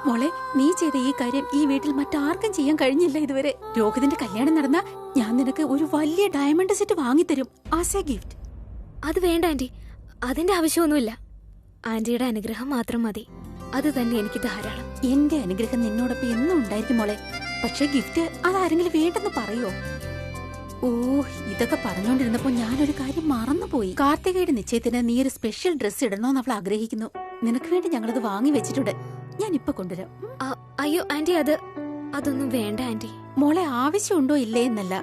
മോളെ, നീ ചെയ്ത ഈ കാര്യം ഈ വീട്ടിൽ മറ്റാർക്കും ചെയ്യാൻ കഴിഞ്ഞില്ല ഇതുവരെ. രോഹിതിന്റെ കല്യാണം നടന്ന ഞാൻ നിനക്ക് ഒരു വലിയ diamond set വാങ്ങിത്തരും as A gift. അത് വേണ്ട ആന്റി, അതിന്റെ ആവശ്യമൊന്നുമില്ല. ആന്റിയുടെ അനുഗ്രഹം മാത്രം മതി, അത് തന്നെ എനിക്ക് ധാരാളം. എന്റെ അനുഗ്രഹം നിന്നോടൊപ്പം എന്നും ഉണ്ടായിരിക്കും മോളെ. പക്ഷെ ഗിഫ്റ്റ് അതാരെങ്കിലും വേണ്ടെന്ന് പറയോ? ഓ, ഇതൊക്കെ പറഞ്ഞോണ്ടിരുന്നപ്പോ ഞാനൊരു കാര്യം മറന്നുപോയി. കാർത്തികയുടെ നിശ്ചയത്തിന് നീ ഒരു സ്പെഷ്യൽ ഡ്രസ് ഇടണോന്ന് അവൾ ആഗ്രഹിക്കുന്നു. നിനക്ക് വേണ്ടി ഞങ്ങളത് വാങ്ങി വെച്ചിട്ടുണ്ട്. ഞാൻ ഇപ്പൊ കൊണ്ടുവരാം. അയ്യോ ആന്റി, അതൊന്നും വേണ്ട ആന്റി. മോളെ, ആവശ്യമുണ്ടോ ഇല്ലേ എന്നല്ല,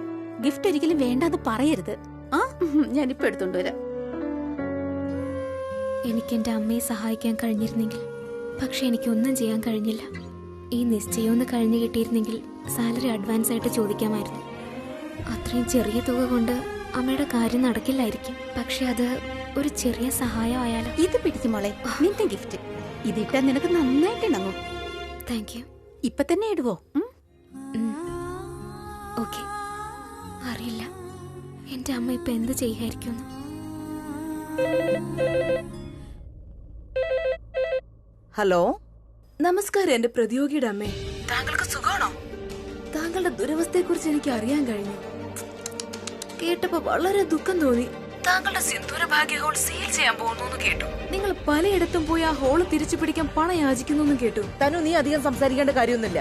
ഗിഫ്റ്റ് ഒരിക്കലും വേണ്ടെന്ന് പറയരുത്. ആ, ഞാനിപ്പോ എടുത്തോണ്ട് വരാം. എനിക്ക് എന്റെ അമ്മയെ സഹായിക്കാൻ കഴിഞ്ഞിരുന്നെങ്കിൽ, പക്ഷെ എനിക്കൊന്നും ചെയ്യാൻ കഴിഞ്ഞില്ല. ഈ നിശ്ചയം ഒന്ന് കഴിഞ്ഞു കിട്ടിയിരുന്നെങ്കിൽ സാലറി അഡ്വാൻസ് ആയിട്ട് ചോദിക്കാമായിരുന്നു. അത്രയും ചെറിയ തുക കൊണ്ട് അമ്മയുടെ കാര്യം നടക്കില്ലായിരിക്കും. പക്ഷെ അത് ഒരു ചെറിയ സഹായമായാലോ. ഇത് പിടിക്കും മോളെ, നിന്റെ ഗിഫ്റ്റ്. ഇതിട്ടാ നിനക്ക് നന്നായിട്ട് ഇണങ്ങും. Thank you. ഇപ്പൊ തന്നെ ഇടുവോ? ഓക്കെ. അറിയില്ല എന്റെ അമ്മ ഇപ്പൊ എന്ത് ചെയ്യായിരിക്കും. ഹലോ, നമസ്കാരം. എന്റെ പ്രതിയോഗിയുടെ അമ്മേ, താങ്കൾക്ക് സുഖമാണോ? താങ്കളുടെ ദുരവസ്ഥയെ കുറിച്ച് എനിക്ക് അറിയാൻ കഴിഞ്ഞു. കേട്ടപ്പോ വളരെ ദുഃഖം തോന്നി. താങ്കളുടെ സിന്ദൂര ഭാഗ്യ ഹോൾ സെയിൽ ചെയ്യാൻ പോകുന്നു കേട്ടു. നിങ്ങൾ പലയിടത്തും പോയി ആ ഹോള് തിരിച്ചു പിടിക്കാൻ പണം യാചിക്കുന്നു കേട്ടു. തനു, നീ അധികം സംസാരിക്കേണ്ട കാര്യമൊന്നുമില്ല.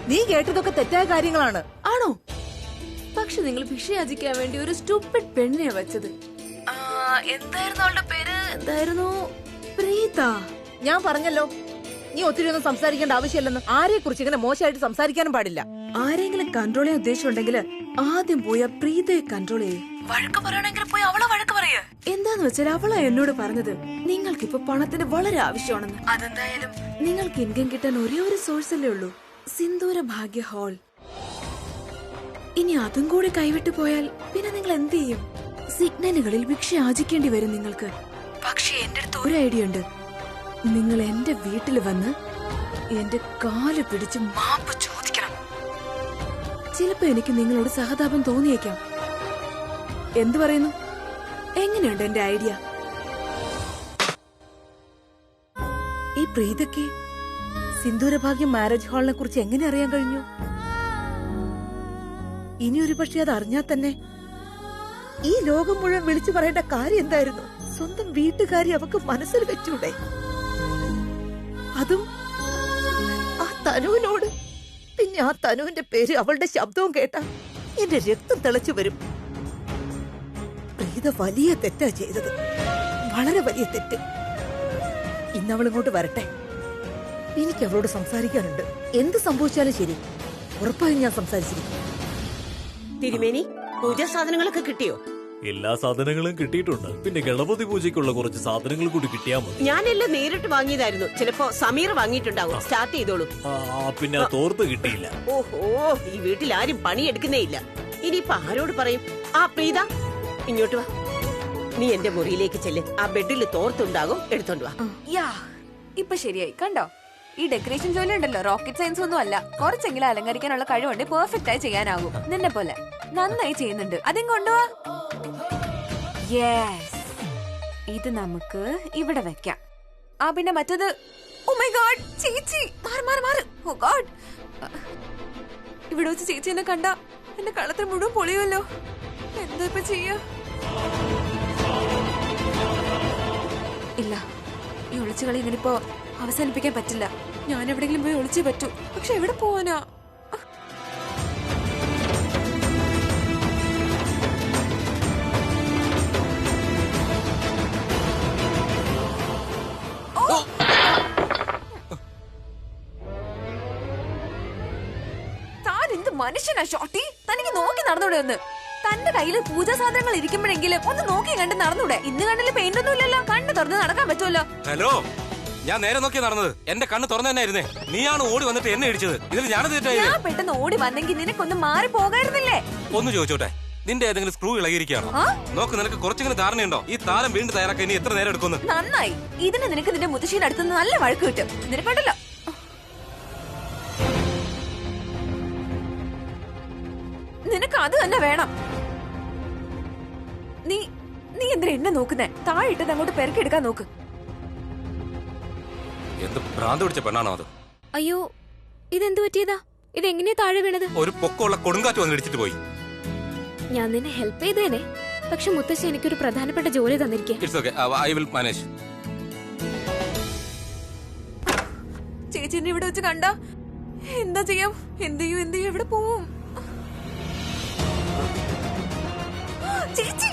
നീ കേട്ടതൊക്കെ തെറ്റായ കാര്യങ്ങളാണ്. ആണോ? പക്ഷെ നിങ്ങൾ ഭിക്ഷ യാചിക്കാൻ വേണ്ടി ഒരു സ്റ്റുപ്പിഡ് പെണ്ണിനെ വെച്ചത്. എന്തായിരുന്നു അവളുടെ പേര്? എന്തായിരുന്നു? പ്രീത. ഞാൻ പറഞ്ഞല്ലോ, നീ ഒത്തിരി ഒന്നും സംസാരിക്കേണ്ട ആവശ്യമില്ലെന്ന്. ആരെ കുറിച്ച് ഇങ്ങനെ മോശമായിട്ട് സംസാരിക്കാനും പാടില്ല. ആരെങ്കിലും കൺട്രോൾ ചെയ്യാൻ ഉദ്ദേശമുണ്ടെങ്കിൽ ആദ്യം പോയി പ്രീതയെ കൺട്രോൾ ചെയ്യും. വഴക്ക് പറയണമെങ്കിൽ പോയി അവളെ വഴക്ക് പറയ. എന്താന്ന് വെച്ചാൽ അവളാ എന്നോട് പറഞ്ഞത് നിങ്ങൾക്കിപ്പോ പണത്തിന് വളരെ ആവശ്യമാണെന്ന്. അതെന്തായാലും നിങ്ങൾക്ക് ഇൻകം കിട്ടാൻ ഒരേ ഒരു സോഴ്സ് അല്ലേ ഉള്ളൂ, സിന്ദൂര ഭാഗ്യ ഹോൾ. ഇനി അതും കൂടി കൈവിട്ടു പോയാൽ പിന്നെ നിങ്ങൾ എന്ത് ചെയ്യും? സിഗ്നലുകളിൽ ഭിക്ഷ യാചിക്കേണ്ടി വരും നിങ്ങൾക്ക്. പക്ഷെ എന്റെ അടുത്ത് ഒരു ഐഡിയ ഉണ്ട്. നിങ്ങൾ എന്റെ വീട്ടിൽ വന്ന് എന്റെ കാല് പിടിച്ച് മാപ്പ് ചോദിക്കണം. ചിലപ്പോ എനിക്ക് നിങ്ങളോട് സഹതാപം തോന്നിയേക്കാം. എന്തു പറയുന്നു? എങ്ങനെയുണ്ട് എന്റെ ഐഡിയ? ഈ പ്രീതയ്ക്ക് സിന്ദൂരഭാഗ്യം മാരേജ് ഹാളിനെ കുറിച്ച് എങ്ങനെ അറിയാൻ കഴിഞ്ഞു? ഇനി ഒരു പക്ഷെ അത് അറിഞ്ഞാൽ തന്നെ ഈ ലോകം മുഴുവൻ വിളിച്ചു പറയേണ്ട കാര്യം എന്തായിരുന്നു? സ്വന്തം വീട്ടുകാരി അവക്ക് മനസ്സിൽ വെച്ചൂടെ? അതും ആ തനുവിനോട്. പിന്നെ ആ തനുവിന്റെ പേര്, അവളുടെ ശബ്ദവും കേട്ടാ എന്റെ രക്തം തിളച്ചു വരും. പ്രീത വലിയ തെറ്റാ ചെയ്തത്, വളരെ വലിയ തെറ്റ്. ഇന്നവളിങ്ങോട്ട് വരട്ടെ, എനിക്ക് അവളോട് സംസാരിക്കാനുണ്ട്. എന്ത് സംഭവിച്ചാലും ശരി, ഉറപ്പായും ഞാൻ സംസാരിച്ചിരിക്കും. തിരുമേനി, പൂജാ സാധനങ്ങളൊക്കെ കിട്ടിയോ? എല്ലാ സാധനങ്ങളും കിട്ടിയിട്ടുണ്ട്. പിന്നെ ഗണപതി പൂജയ്ക്കുള്ള കുറച്ച് സാധനങ്ങൾ കൂടി കിട്ടിയാ മതി. ഞാനെല്ലാം നേരിട്ട് വാങ്ങിയതായിരുന്നു. ചിലപ്പോ സമീർ വാങ്ങിയിട്ടുണ്ടാവും. സ്റ്റാർട്ട് ചെയ്തോളൂ. പിന്നെ തോർത്ത് കിട്ടിയില്ല. ഓഹോ, ഈ വീട്ടിൽ ആരും പണിയെടുക്കുന്നേ ഇല്ല. ഇനിയിപ്പൊ ആരോട് പറയും? ആ പ്രീത, ഇങ്ങോട്ട് വാ. നീ എന്റെ മുറിയിലേക്ക് ചെല്ല്. ആ ബെഡിൽ തോർത്തുണ്ടാകും, എടുത്തോണ്ട് വാ. യാ, ഇപ്പൊ ശരിയായി. കണ്ടോ, ഈ ഡെക്കറേഷൻ ജോലി ഉണ്ടല്ലോ റോക്കറ്റ് സയൻസ് ഒന്നും അല്ല. കുറച്ചെങ്കിലും അലങ്കരിക്കാനുള്ള കഴിവുണ്ട്, പെർഫെക്റ്റ് ആയി ചെയ്യാനാകും. നിന്നെ പോലെ നന്നായി ചെയ്യുന്നുണ്ട്. അതും കൊണ്ടുവാ. യെസ്, ഇത് നമുക്ക് ഇവിടെ വെക്കാം. ആ പിന്നെ മറ്റത്, ഓ മൈ ഗോഡ്, ചേച്ചി മാറ്. ഓ ഗോഡ്, ഇവിടെ വെച്ച് ചേച്ചി എന്നെ കണ്ട എന്റെ കളത്തിൽ മുഴുവൻ പൊളിയുമല്ലോ. എന്താ ഇപ്പൊ ചെയ്യാ? ഇല്ല, ഈ ഒളിച്ചുകളി ഇങ്ങനിപ്പോ അവസാനിപ്പിക്കാൻ പറ്റില്ല. ഞാൻ എവിടെയെങ്കിലും പോയി ഒളിച്ചേ പറ്റൂ. പക്ഷെ എവിടെ പോവാനാ? താനെന്ത് മനുഷ്യനാ ഷോട്ടി? തനിക്ക് നോക്കി നടന്നൂടെ ഒന്ന്? തന്റെ കയ്യിൽ പൂജാ സാധനങ്ങൾ ഇരിക്കുമ്പോഴെങ്കിലും ഒന്ന് നോക്കി കണ്ട് നടന്നൂടെ? ഇന്ന് കണ്ണില് പെയിന്റ് ഒന്നും ഇല്ലല്ലോ, കണ്ണ് തുറന്ന് നടക്കാൻ പറ്റുമല്ലോ. ഹലോ, ഞാൻ നേരെ നോക്കി നടന്നത്. എന്റെ കണ്ണ് തുറന്നു തന്നെയായിരുന്നേ. നീയാണ് ഓടി വന്നിട്ട് എന്നെ ഇടിച്ചത്. ഇതിൽ ഞാനത് തെറ്റായത്. ഞാൻ പെട്ടെന്ന് ഓടി വന്നെങ്കിൽ നിനക്കൊന്ന് മാറി പോകായിരുന്നില്ലേ? ഒന്ന് ചോദിച്ചോട്ടെ, നിന്റെ ഏതെങ്കിലും സ്ക്രൂ ഇളകിയിരിക്കുകയാണോ? നോക്ക്, നിനക്ക് കുറച്ചെങ്കിലും ധാരണയുണ്ടോ ഈ താരം വീണ്ടും തയ്യാറാക്കാൻ ഇനി എത്ര നേരം എടുക്കുന്നു? നന്നായി, ഇതിന് നിനക്ക് നിന്റെ മുത്തശ്ശിയുടെ അടുത്തുനിന്ന് നല്ല വഴക്ക് കിട്ടും. നിനക്കുണ്ടല്ലോ. നിനക്ക് അത് തന്നെ വേണം. നീ എന്തിനാ എന്നെ നോക്കുന്നേ? താഴെ ഇട്ടത് അങ്ങോട്ട് പെരക്കെടുക്കാൻ നോക്ക്. എന്ത് ഭ്രാന്ത് പിടിച്ച പെണ്ണാണോ അത്? അയ്യോ, ഇതെന്തു പറ്റിയതാ? ഇതെങ്ങനെയാ താഴെ വീണത്? ഒരു പൊക്കമുള്ള കൊടുങ്കാറ്റ് വന്ന് ഇടിച്ചിട്ട് പോയി. ഞാൻ നിന്നെ ഹെൽപ്പ് ചെയ്തേനെ, പക്ഷെ മുത്തശ്ശി എനിക്കൊരു പ്രധാനപ്പെട്ട ജോലി തന്നിരിക്കുക. It's okay, I will manage. ചേച്ചിനെ ഇവിടെ വെച്ച് കണ്ട എന്താ ചെയ്യാം? എന്ത് ചെയ്യും? എവിടെ പോവും? ചേച്ചി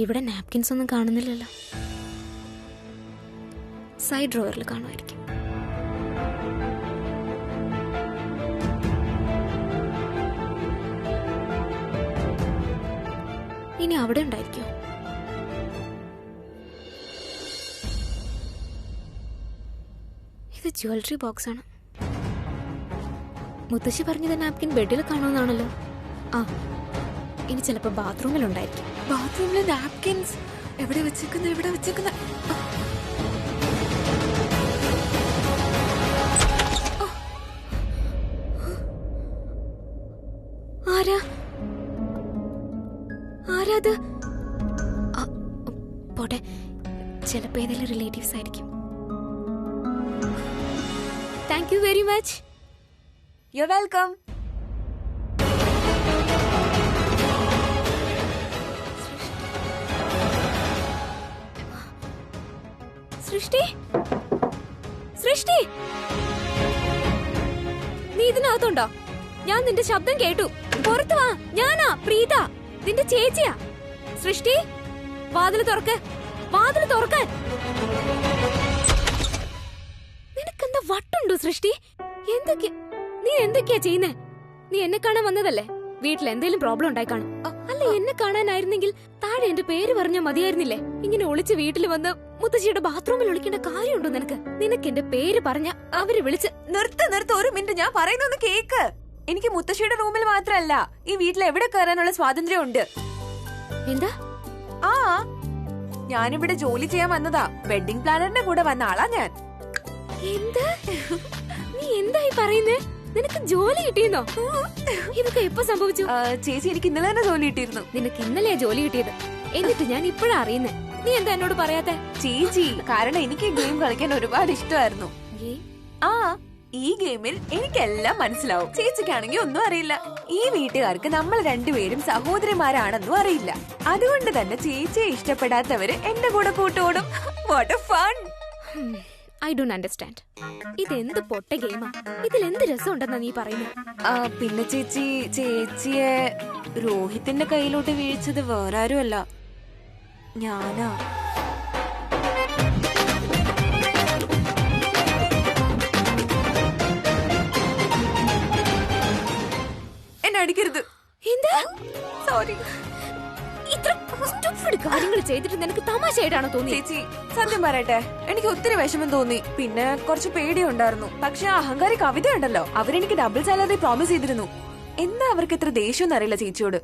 ഇവിടെ നാപ്കിൻസ് ഒന്നും കാണുന്നില്ലല്ലോ. സൈഡ് ഡ്രോവറിൽ കാണുമായിരിക്കും. ഇനി അവിടെ ഉണ്ടായിരിക്കോ? ഇത് ജ്വല്ലറി ബോക്സ് ആണ്. മുത്തശ്ശി പറഞ്ഞത് നാപ്കിൻ ബെഡിൽ കാണുമെന്നാണല്ലോ. ആ, ഇനി ചിലപ്പോ ബാത്റൂമിലുണ്ടായിരിക്കും. ബാത്റൂമിലെ നാപ്കിൻസ് എവിടെ വെച്ചേക്കുന്ന? ആരാത്? പോട്ടെ, ചിലപ്പോ ഏതെങ്കിലും റിലേറ്റീവ്സ് ആയിരിക്കും. Thank you very much. You welcome. സൃഷ്ടി, നീ ഇതിനകത്തുണ്ടോ? ഞാൻ നിന്റെ ശബ്ദം കേട്ടു. പുറത്തു വാ. ഞാനാ പ്രീത, നിന്റെ ചേച്ചിയാ. സൃഷ്ടി, വാതില് തുറക്കാൻ. നിനക്കെന്താ വട്ടുണ്ടോ സൃഷ്ടി? നീ എന്തൊക്കെയാ ചെയ്യുന്നേ? നീ എന്നെ കാണാൻ വന്നതല്ലേ? വീട്ടിൽ എന്തെങ്കിലും പ്രോബ്ലം ഉണ്ടായി കാണും. അല്ല, എന്നെ കാണാനായിരുന്നെങ്കിൽ താഴെ എന്റെ പേര് പറഞ്ഞാൽ മതിയായിരുന്നില്ലേ? ഇങ്ങനെ ഒളിച്ച് വീട്ടിൽ വന്ന് മുത്തശ്ശിയുടെ ബാത്റൂമിൽ ഒളിക്കേണ്ട കാര്യമുണ്ടോ നിനക്ക്? നിനക്ക് എന്റെ പേര് പറഞ്ഞ അവര് വിളിച്ച് നിർത്ത്. ഒരു മിനിറ്റ്, ഞാൻ പറയുന്നൊന്ന് കേക്ക്. എനിക്ക് മുത്തശ്ശിയുടെ റൂമിൽ മാത്രമല്ല, ഈ വീട്ടിൽ എവിടെ കയറാനുള്ള സ്വാതന്ത്ര്യം ഉണ്ട്. എന്താ? ആ, ഞാനിവിടെ ജോലി ചെയ്യാൻ വന്നതാ. വെഡിങ് പ്ലാനറിന്റെ കൂടെ വന്ന ആളാ ഞാൻ. എന്താ നീ എന്തായി പറയുന്നേ? നിനക്ക് ജോലി കിട്ടിയെന്നോ? ഇതൊക്കെ എപ്പോ സംഭവിച്ചു? ചേച്ചി, എനിക്ക് ഇന്നലെ തന്നെ ജോലി കിട്ടിയിരുന്നു. നിനക്ക് ഇന്നലെയാ ജോലി കിട്ടിയത്? എന്നിട്ട് ഞാൻ ഇപ്പഴാ അറിയുന്നേ. നീ എന്താ എന്നോട് പറയാത്തെ? ചേച്ചി, കാരണം എനിക്ക് ഗെയിം കളിക്കാൻ ഒരുപാട് ഇഷ്ടമായിരുന്നു. ആ, ഈ ഗെയിമിൽ എനിക്കെല്ലാം മനസ്സിലാവും. ചേച്ചിക്കാണെങ്കിൽ ഒന്നും അറിയില്ല. ഈ വീട്ടുകാർക്ക് നമ്മൾ രണ്ടുപേരും സഹോദരിമാരാണെന്നും അറിയില്ല. അതുകൊണ്ട് തന്നെ ചേച്ചിയെ ഇഷ്ടപ്പെടാത്തവര് എന്റെ കൂടെ കൂട്ടോടും. What a fun. I don't understand. ഇതെന്ത് പൊട്ട ഗെയിമാ? ഇതിൽ എന്ത് രസമുണ്ടെന്നാ നീ പറയുന്നത്? പിന്നെ ചേച്ചിയെ രോഹിത്തിന്റെ കയ്യിലോട്ട് വീഴ്ചത് വേറെ ആരുമല്ല, ഞാനാ. എന്നെ അടിക്കരുത്. എന്താ? സോറി. ഇത്ര stupid കാര്യങ്ങൾ ചെയ്തിട്ട് നിനക്ക് തമാശയായിട്ടാണോ തോന്നി? ചേച്ചി, സത്യം പറയട്ടെ, എനിക്ക് ഒത്തിരി വിഷമം തോന്നി. പിന്നെ കുറച്ച് പേടിയുണ്ടായിരുന്നു. പക്ഷെ അഹങ്കാരി കവിത ഉണ്ടല്ലോ, അവരെനിക്ക് ഡബിൾ സാലറി പ്രോമിസ് ചെയ്തിരുന്നു. എന്താ അവർക്ക് ഇത്ര ദേഷ്യം അറിയില്ല ചേച്ചിയോട്?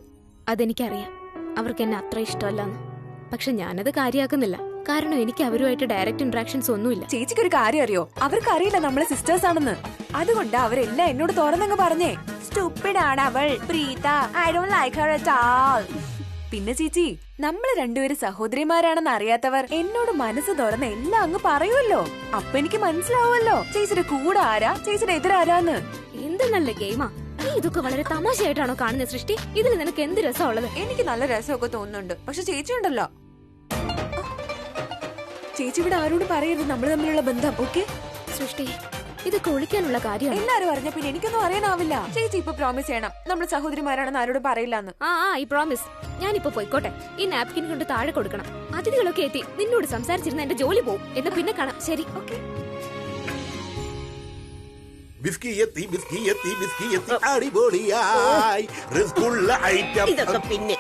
അതെനിക്കറിയാം, അവർക്ക് എന്നെ അത്ര ഇഷ്ടമല്ലെന്ന്. പക്ഷെ ഞാനത് കാര്യമാക്കുന്നില്ല. കാരണം എനിക്ക് അവരുമായിട്ട് ഡയറക്റ്റ് ഇന്ററാക്ഷൻസ് ഒന്നുമില്ല. ചേച്ചിക്ക് ഒരു കാര്യം അറിയോ? അവർക്ക് അറിയില്ല നമ്മളെ സിസ്റ്റേഴ്സ് ആണെന്ന്. അതുകൊണ്ട് അവരെല്ലാം എന്നോട് തുറന്നങ്ങ് പറഞ്ഞേ, സ്റ്റുപ്പിഡ് ആണ് അവൾ, Preetha, I don't like her at all. പിന്നെ ചേച്ചി, നമ്മള് രണ്ടുപേരും സഹോദരിമാരാണെന്ന് അറിയാത്തവർ എന്നോട് മനസ്സ് തുറന്ന് എല്ലാം അങ്ങ് പറയുമല്ലോ. അപ്പൊ എനിക്ക് മനസ്സിലാവുമല്ലോ ചേച്ചിയുടെ കൂടെ ആരാ, ചേച്ചിയുടെ എതിരാരാന്ന്. എന്ത് നല്ല ഗെയിമാ! നീ ഇതൊക്കെ വളരെ തമാശയായിട്ടാണോ കാണുന്നത് സൃഷ്ടി? ഇതിൽ നിനക്ക് എന്ത് രസമുള്ളത്? എനിക്ക് നല്ല രസമൊക്കെ തോന്നുന്നുണ്ട്. പക്ഷെ ചേച്ചി ഉണ്ടല്ലോ, ചേച്ചി ഇവിടെ ആരോട് പറയരുത് നമ്മൾ തമ്മിലുള്ള ബന്ധം. ഓക്കെ സൃഷ്ടി, ഇതൊക്കെ ഒളിക്കാനുള്ള കാര്യമാണ്. എല്ലാരും അറിഞ്ഞ പിന്നെ എനിക്കൊന്നും അറിയാനാവില്ല. ചേച്ചി ഇപ്പൊ പ്രോമിസ് ചെയ്യണം നമ്മൾ സഹോദരിമാരാണെന്ന് ആരോട് പറയില്ലെന്ന്. ഈ പ്രോമിസ്. ഞാനിപ്പോ പോയിക്കോട്ടെ. ഈ നാപ്കിൻ കൊണ്ട് താഴെ കൊടുക്കണം. അതിഥികളൊക്കെ എത്തി നിന്നോട് സംസാരിച്ചിരുന്ന എന്റെ ജോലി പോവും. എന്നാ പിന്നെ കാണാം. ശരി, ഓക്കെ. ഇതൊക്കെ പിന്നെ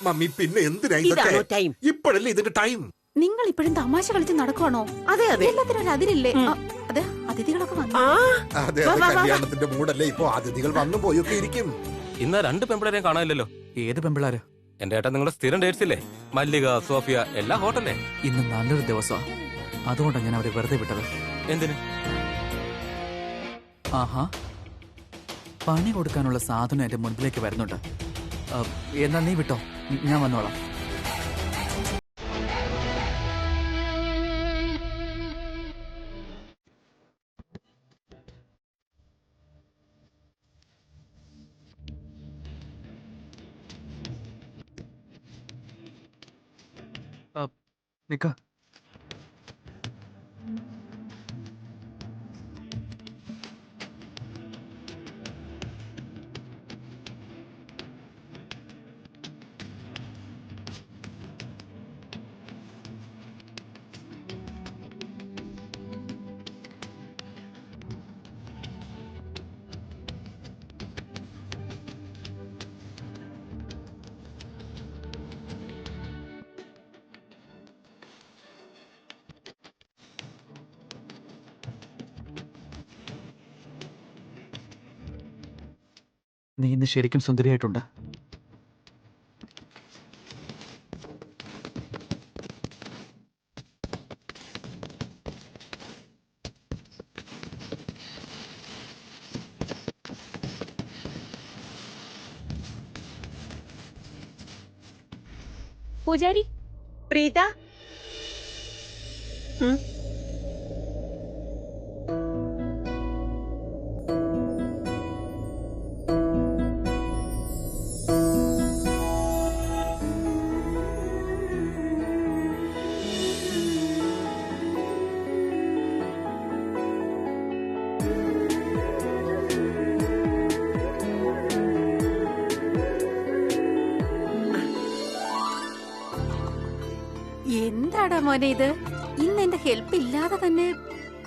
മമ്മി, പിന്നെ എന്തിനാ ഇതൊക്കെ? ടൈം ഇപ്പോഴല്ലേ ഇതിന്റെ ടൈം? നിങ്ങൾ ഇപ്പോഴും തമാശ കളിച്ച് നടക്കുവാണോ? അതെ എല്ലാത്തിനും ഒരു അതിരില്ലേ? അതെ, അതിഥികളൊക്കെ വന്നു. അതെ, കല്യാണത്തിന്റെ മൂടല്ലേ ഇപ്പൊ. അതിഥികൾ വന്നു പോയൊക്കെ ഇരിക്കും. ഇന്ന് 2 പെമ്പിളരെയും കാണാനില്ലല്ലോ. ഏത് പെമ്പിളാര്? എന്റെ ഏട്ടാ, നിങ്ങളുടെ സ്ഥിരം ഡേറ്റ്സ് ഇല്ലേ? മല്ലിക, സോഫിയ, എല്ലാ ഹോട്ടലേ. ഇന്ന് നല്ലൊരു ദിവസമാ, അതുകൊണ്ടാണ് ഞാൻ അവരെ വെറുതെ വിട്ടത്. എന്തിന്? ആഹാ, പണി കൊടുക്കാനുള്ള സാധനം എന്റെ മുൻപിലേക്ക് വരുന്നുണ്ട്. എന്നാ നീ വിട്ടോ, ഞാൻ വന്നോളാം. നിക്ക. നീ ഇന്ന് ശരിക്കും സുന്ദരിയായിട്ടുണ്ട്. പൂജാരി, പ്രീത, എന്താടാ മോനെ ഇത്? ഇന്ന് എന്റെ ഹെൽപ്പ് ഇല്ലാതെ തന്നെ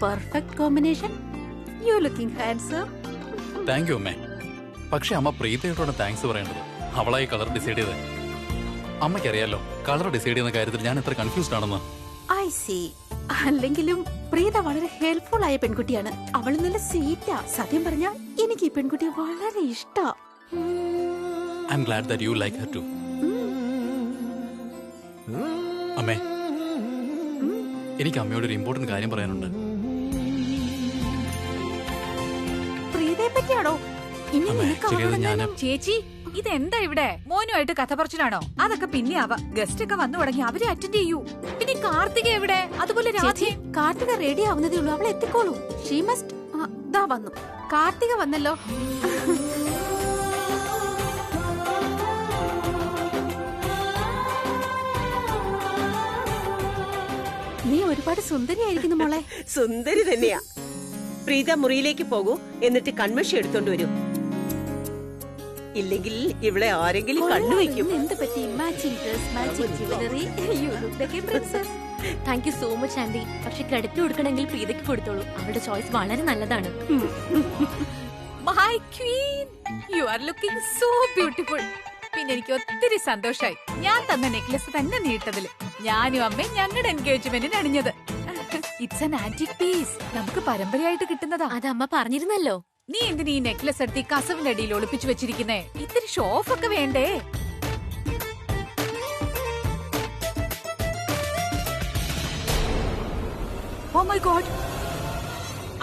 perfect combination. You looking handsome. Thank you അമ്മേ. പക്ഷെ അമ്മ പ്രീതയോടാണ് താങ്ക്സ് പറയേണ്ടത്. അവളായി കളർ ഡിസൈഡ് ചെയ്ത്. അമ്മയ്ക്കറിയാലോ കളർ ഡിസൈഡ് ചെയ്യുന്ന കാര്യത്തിൽ ഞാൻ എത്ര കൺഫ്യൂസ്ഡ് ആണെന്ന്. I C. അല്ലെങ്കിലും പ്രീത വളരെ ഹെൽപ്ഫുൾ ആയ പെൺകുട്ടിയാണ്. അവൾ നല്ല സ്വീറ്റാ. സത്യം പറഞ്ഞാ എനിക്ക് ഈ പെൺകുട്ടിയെ വളരെ ഇഷ്ടാ. I am glad that you like her too. അമ്മേ, എനിക്ക് അമ്മയോട് ഒരു ഇമ്പോർട്ടന്റ് കാര്യം പറയാനുണ്ട്. പ്രീതയെ പറ്റിയാണോ? ഇനി അമ്മേ, നിനക്ക് ശരി, അത് ഞാന് ചേച്ചി, ഇതെന്താ ഇവിടെ? മോനുമായിട്ട് കഥ പറച്ചിലാണോ? അതൊക്കെ പിന്നെ ആവാ. ഗസ്റ്റ് ഒക്കെ വന്നു തുടങ്ങി, അവരെ അറ്റൻഡ് ചെയ്യൂ. പിന്നെ കാർത്തിക എവിടെ? അതുപോലെ ചേച്ചി, കാർത്തിക റെഡി ആവുന്നതേ ഉള്ളൂ. അവൾ എത്തിക്കോളൂ. She must. ദാ വന്നു. കാർത്തിക വന്നല്ലോ. നീ ഒരുപാട് സുന്ദരിയായിരിക്കുന്നു മോളെ. സുന്ദരി തന്നെയാ. പ്രീത മുറിയിലേക്ക് പോകൂ, എന്നിട്ട് കൺമഷി എടുത്തോണ്ട് വരൂ. ഇല്ലെങ്കിൽ ഇവിടെ ആരെങ്കിലും കണ്ണുവെക്കും. എന്ത് പറ്റി? Matching dress, matching jewellery. You look like a princess. Thank you so much aunty. പക്ഷെ ക്രെഡിറ്റ് കൊടുക്കണമെങ്കിൽ പ്രീതയ്ക്ക് കൊടുത്തോളൂ. അവളുടെ ചോയ്സ് വളരെ നല്ലതാണ്. My queen, you are looking so beautiful. പിന്നെ എനിക്ക് ഒത്തിരി സന്തോഷായി ഞാൻ തന്ന നെക്ലസ് തന്നെ നീട്ടതില്. ഞാനും അമ്മയും ഞങ്ങളുടെ എൻഗേജ്മെന്റിന് അണിഞ്ഞത്. It's an antique piece. നമുക്ക് പരമ്പരയായിട്ട് കിട്ടുന്നതാ. അത് അമ്മ പറഞ്ഞിരുന്നല്ലോ. നീ എന്തിനീ ഈ നെക്ലസ് എടുത്ത് ഈ കസവിന്റെ അടിയിൽ ഒളിപ്പിച്ചു വെച്ചിരിക്കുന്നേ? ഇത്തിരി ഷോ ഓഫ് ഒക്കെ വേണ്ടേ? ഓ മൈ ഗോഡ്,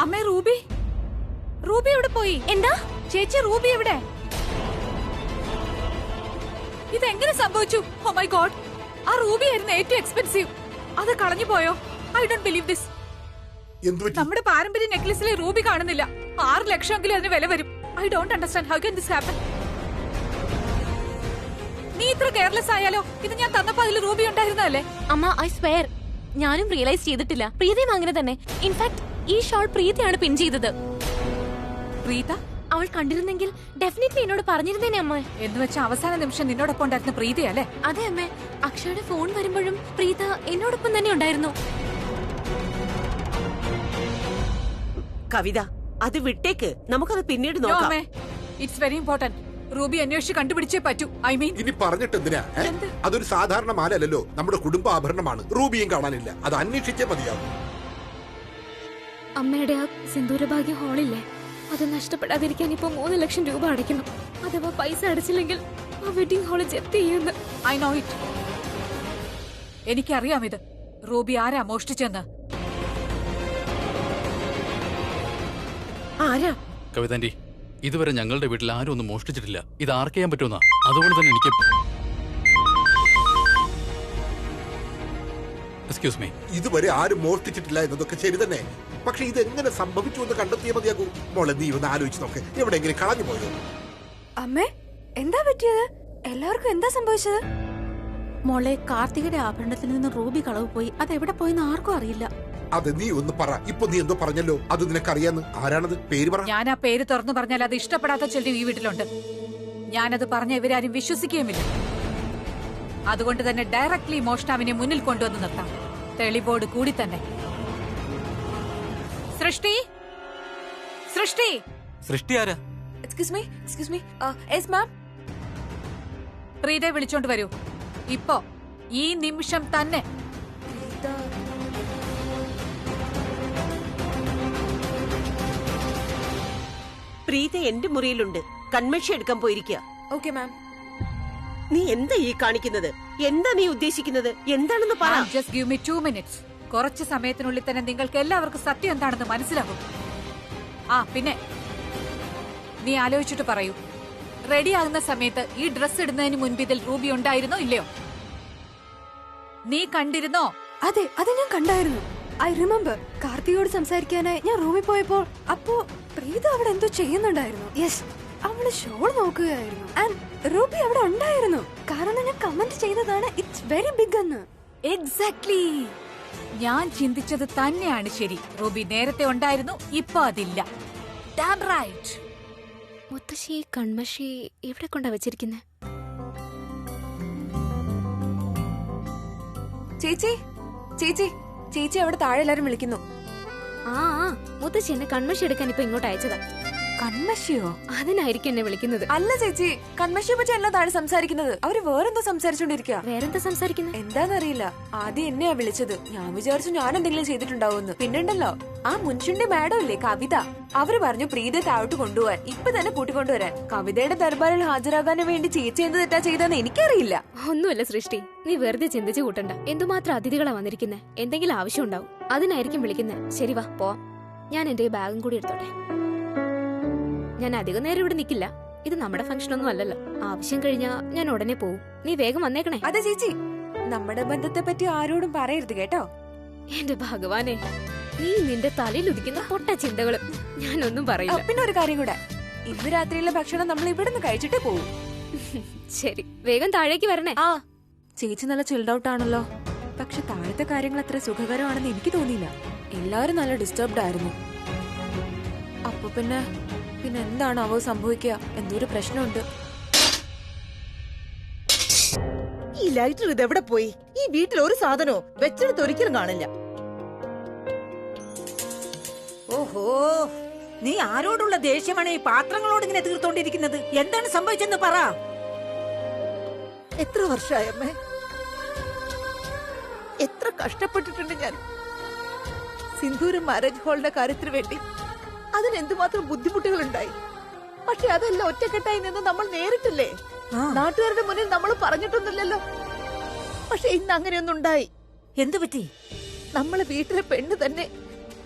അമ്മേ, റൂബി എവിടെ പോയി? എന്താ ചേച്ചി, റൂബി എവിടെ? ഇതെങ്ങനെ സംഭവിച്ചു? ഓ മൈ ഗോഡ്, ആ റൂബി ആയിരുന്നു ഏറ്റവും എക്സ്പെൻസീവ്. അത് കളഞ്ഞു പോയോ? I don't believe this. നമ്മുടെ പാരമ്പര്യ നെക്ലസിലെ റൂബി കാണുന്നില്ല. 6 ലക്ഷമെങ്കിലും അതിന് വില വരും. I don't understand how can this happen. നീ ഇത്ര കെയർലെസ് ആയാലോ? ഇത് ഞാൻ തന്നപ്പോ അതിൽ റൂബി ഉണ്ടായിരുന്നല്ലേ? അമ്മ, ഐ സ്വെയർ ഞാനും റിയലൈസ് ചെയ്തിട്ടില്ല. പ്രീതയും അങ്ങനെ തന്നെ. ഇൻഫാക്ട് ഈ ഷോൾ പ്രീതയാണ് പിൻ ചെയ്തത്. പ്രീത? അവൾ കണ്ടിരുന്നെങ്കിൽ ഡെഫിനറ്റ്ലി എന്നോട് പറഞ്ഞിരുന്നേനെ അമ്മ. എന്ന് വെച്ചാൽ അവസാന നിമിഷം നിന്നോടൊപ്പം ഉണ്ടായിരുന്ന പ്രീതയല്ലേ? അതെ അമ്മേ. അക്ഷയുടെ ഫോൺ വരുമ്പോഴും പ്രീത എന്നോടൊപ്പം തന്നെ ഉണ്ടായിരുന്നു. കവിത, അത് വിട്ടേക്ക്. നമുക്കത് പിന്നീട് നോക്കാം. It's very important. റൂബി അന്വേഷിച്ച് കണ്ടുപിടിച്ചേ പറ്റൂ. ഐ മീൻ, ഇനി പറഞ്ഞിട്ട് എന്തിനാ? അതൊരു സാധാരണ മാലല്ലോ, നമ്മുടെ കുടുംബ ആഭരണമാണ്. റൂബിയും കാണാനില്ല. അത് അന്വേഷിച്ചേ മതിയാവും. അമ്മയുടെ ആ സിന്ദൂരഭാഗ്യ ഹാളില്ലേ, അത് നഷ്ടപ്പെടാതിരിക്കാൻ ഇപ്പൊ 3 ലക്ഷം രൂപ അടയ്ക്കണം. അഥവാ പൈസ അടച്ചില്ലെങ്കിൽ ആ വെഡിങ് ഹാള് ജപ്തി ചെയ്യുന്നു. I know it. എനിക്കറിയാം ഇത്. റൂബി ആരാ മോഷ്ടിച്ചെന്ന്. ആരാ? കവിതാന്റി, ഇതുവരെ ഞങ്ങളുടെ വീട്ടിൽ ആരും ഒന്നും മോഷ്ടിച്ചിട്ടില്ല. ഇത് ആർക്ക് ചെയ്യാൻ പറ്റുമെന്നാ. അതുകൊണ്ട് തന്നെ എനിക്ക് എക്സ്ക്യൂസ് മീ. ഇതുവരെ ആരും മോഷ്ടിച്ചിട്ടില്ല എന്നതൊക്കെ ശരി തന്നെ. പക്ഷെ ഇത് എങ്ങനെ സംഭവിച്ചു എന്ന് കണ്ടെത്തിയേ മതിയാകൂ. മോളെ നീ ഒന്ന് ആലോചിച്ച് നോക്ക്, എവിടെയെങ്കിലും കളഞ്ഞു പോയോ? അമ്മേ, എന്താ പറ്റിയത്? എല്ലാവർക്കും എന്താ സംഭവിച്ചത്? മോളെ, കാർത്തികയുടെ ആഭരണത്തിൽ നിന്ന് റൂബി കളവ് പോയി. അത് എവിടെ പോയെന്ന് ആർക്കും അറിയില്ല. അത് നീ ഒന്ന് പറ. ഇപ്പൊ നീ എന്തോ പറഞ്ഞല്ലോ, അത് നിനക്കറിയാന്ന്. ആരാണത്? പേര് പറ. ഞാൻ ആ പേര് തുറന്നു പറഞ്ഞാൽ അത് ഇഷ്ടപ്പെടാത്ത ചിലർ ഈ വീട്ടിലുണ്ട്. ഞാനത് പറഞ്ഞ ഇവരാരും വിശ്വസിക്കുകയുമില്ല. അതുകൊണ്ട് തന്നെ ഡയറക്ട്ലി മോഷ്ടാവിനെ മുന്നിൽ കൊണ്ടുവന്ന് നിർത്താം, തെളിവോട് കൂടി തന്നെ. സൃഷ്ടി, സൃഷ്ടി, സൃഷ്ടി ആരാ? Excuse me. Yes ma'am. പ്രീതയെ വിളിച്ചോണ്ട് വരൂ, ഇപ്പോ ഈ നിമിഷം തന്നെ. പ്രീത എന്റെ മുറിയിലുണ്ട്, കൺമഷി എടുക്കാൻ പോയിരിക്കുക. Okay ma'am. നീ എന്താ ഈ കാണിക്കുന്നത്? എന്താ നീ ഉദ്ദേശിക്കുന്നത്? എന്താണെന്ന് പറ. Just give me 2 minutes. കുറച്ച് സമയത്തിനുള്ളിൽ തന്നെ നിങ്ങൾക്ക് എല്ലാവർക്കും സത്യം എന്താണെന്ന് മനസ്സിലാകും. പിന്നെ നീ ആലോചിച്ചിട്ട് പറയൂ, റെഡി ആകുന്ന സമയത്ത് ഈ ഡ്രസ് ഇടുന്നതിന് മുൻപ് ഇതിൽ റൂബി ഉണ്ടായിരുന്നോ ഇല്ലയോ? നീ കണ്ടിരുന്നോ? അതെ, അത് ഞാൻ കണ്ടായിരുന്നു. I remember. കാർത്തികയോട് സംസാരിക്കാനായി ഞാൻ റൂമിൽ പോയപ്പോൾ അപ്പോ പ്രീത അവിടെ എന്തോ ചെയ്യുന്നുണ്ടായിരുന്നു. യെസ്, അവള് ഷോൾ നോക്കുകയായിരുന്നു. ആൻഡ് റൂബി അവിടെ ഉണ്ടായിരുന്നു. കാരണം ഞാൻ കമന്റ് ചെയ്തതാണ് ഇറ്റ്സ് വെരി ബിഗ് എന്ന്. എക്സാക്ട്ലി, ഞാൻ ചിന്തിച്ചത് തന്നെയാണ് ശരി. റൂബി നേരത്തെ ഉണ്ടായിരുന്നു, ഇപ്പൊ അതില്ല. Damn right. മുത്തശ്ശി കൺമഷി എവിടെ കൊണ്ടാ വെച്ചിരിക്കുന്നത്? ചേച്ചി, ചേച്ചി, ചേച്ചി അവിടെ താഴെ എല്ലാരും വിളിക്കുന്നു. മുത്തശ്ശി എന്നെ കൺമഷി എടുക്കാൻ ഇപ്പൊ ഇങ്ങോട്ട് അയച്ചതാ. കൺമഷിയോ? അതിനായിരിക്കും എന്നെ വിളിക്കുന്നത്. അല്ല ചേച്ചി, കൺമഷിയെ പറ്റി അല്ല താഴെ സംസാരിക്കുന്നത്. അവര് വേറെന്തോ സംസാരിച്ചോണ്ടിരിക്കുക. വേറെന്താ സംസാരിക്കുന്നത്? എന്താന്നറിയില്ല. ആദ്യം എന്നെയാ വിളിച്ചത്. ഞാൻ വിചാരിച്ചു ഞാൻ എന്തെങ്കിലും ചെയ്തിട്ടുണ്ടാവുമെന്ന്. പിന്നെണ്ടല്ലോ, ആ മുൻഷുണ്ടി മാഡം ഇല്ലേ കവിത, അവര് പറഞ്ഞു പ്രീതയെ താഴോട്ട് കൊണ്ടുപോവാൻ, ഇപ്പൊ തന്നെ കൂട്ടിക്കൊണ്ടുവരാൻ. കവിതയുടെ ദർബാറിൽ ഹാജരാകാൻ വേണ്ടി ചേച്ചി എന്ത് തെറ്റാ ചെയ്തെന്ന് എനിക്കറിയില്ല. ഒന്നുമല്ല സൃഷ്ടി, നീ വെറുതെ ചിന്തിച്ചു കൂട്ടണ്ട. എന്തുമാത്രം അതിഥികളാ വന്നിരിക്കുന്നത്. എന്തെങ്കിലും ആവശ്യം ഉണ്ടാവും, അതിനായിരിക്കും വിളിക്കുന്നത്. ശരി വാ പോവാം. ഞാൻ എന്റെ ബാഗും കൂടി എടുത്തോട്ടെ. ഞാൻ അധികം നേരം ഇവിടെ നിൽക്കില്ല. ഇത് നമ്മുടെ ഫംഗ്ഷൻ ഒന്നും അല്ലല്ലോ. ആവശ്യം കഴിഞ്ഞാ ഞാൻ ഉടനെ പോവും. നീ വേഗം വന്നേക്കണേ. അതെ ചേച്ചി, നമ്മുടെ ബന്ധത്തെ പറ്റി ആരോടും പറയരുത് കേട്ടോ. എന്റെ ഭഗവാനെ, നീ നിന്റെ തലയിൽ ഉദിക്കുന്ന പൊട്ട ചിന്തകള്. ഞാനൊന്നും പറയില്ല. പിന്നെ ഒരു കാര്യം കൂടെ, ഇന്ന് രാത്രിയിലെ ഭക്ഷണം നമ്മൾ ഇവിടുന്ന് കഴിച്ചിട്ടേ പോവും. ശരി, വേഗം താഴേക്ക് വരണേ. ചേച്ചി നല്ല ചിൽഡ് ഔട്ട് ആണല്ലോ. പക്ഷെ താഴത്തെ കാര്യങ്ങൾ അത്ര സുഖകരമാണെന്ന് എനിക്ക് തോന്നിയില്ല. എല്ലാരും നല്ല ഡിസ്റ്റർബ്ഡ് ആയിരുന്നു. അപ്പൊ പിന്നെ എന്താണ് അവ സംഭവിക്കുക? എന്തോ പ്രശ്നമുണ്ട്. ഈ ലൈറ്റർ ഇതെവിടെ പോയി? ഈ വീട്ടിൽ ഒരു സാധനോ വെച്ചെടുത്ത് ഒരിക്കലും കാണില്ല. ഓഹോ, നീ ആരോടുള്ള ദേഷ്യമാണ് ഈ പാത്രങ്ങളോട് ഇങ്ങനെ തീർത്തോണ്ടിരിക്കുന്നത്? എന്താണ് സംഭവിച്ചെന്ന് പറ. എത്ര വർഷമായി അമ്മേ, എത്ര കഷ്ടപ്പെട്ടിട്ടുണ്ട് ഞാൻ സിന്ദൂരം മാരേജ് ഹാളിന്റെ കാര്യത്തിന് വേണ്ടി. അതിന് എന്തുമാത്രം ബുദ്ധിമുട്ടുകൾ ഉണ്ടായി. പക്ഷെ അതെല്ലാം ഒറ്റക്കെട്ടായി നിന്ന് നമ്മൾ നേരിട്ടില്ലേ. നാട്ടുകാരുടെ മുന്നിൽ നമ്മൾ പറഞ്ഞിട്ടൊന്നുമില്ലല്ലോ. പക്ഷെ ഇന്ന് അങ്ങനെയൊന്നും ഉണ്ടായി. എന്തു പറ്റി? നമ്മളെ വീട്ടിലെ പെണ്ണ് തന്നെ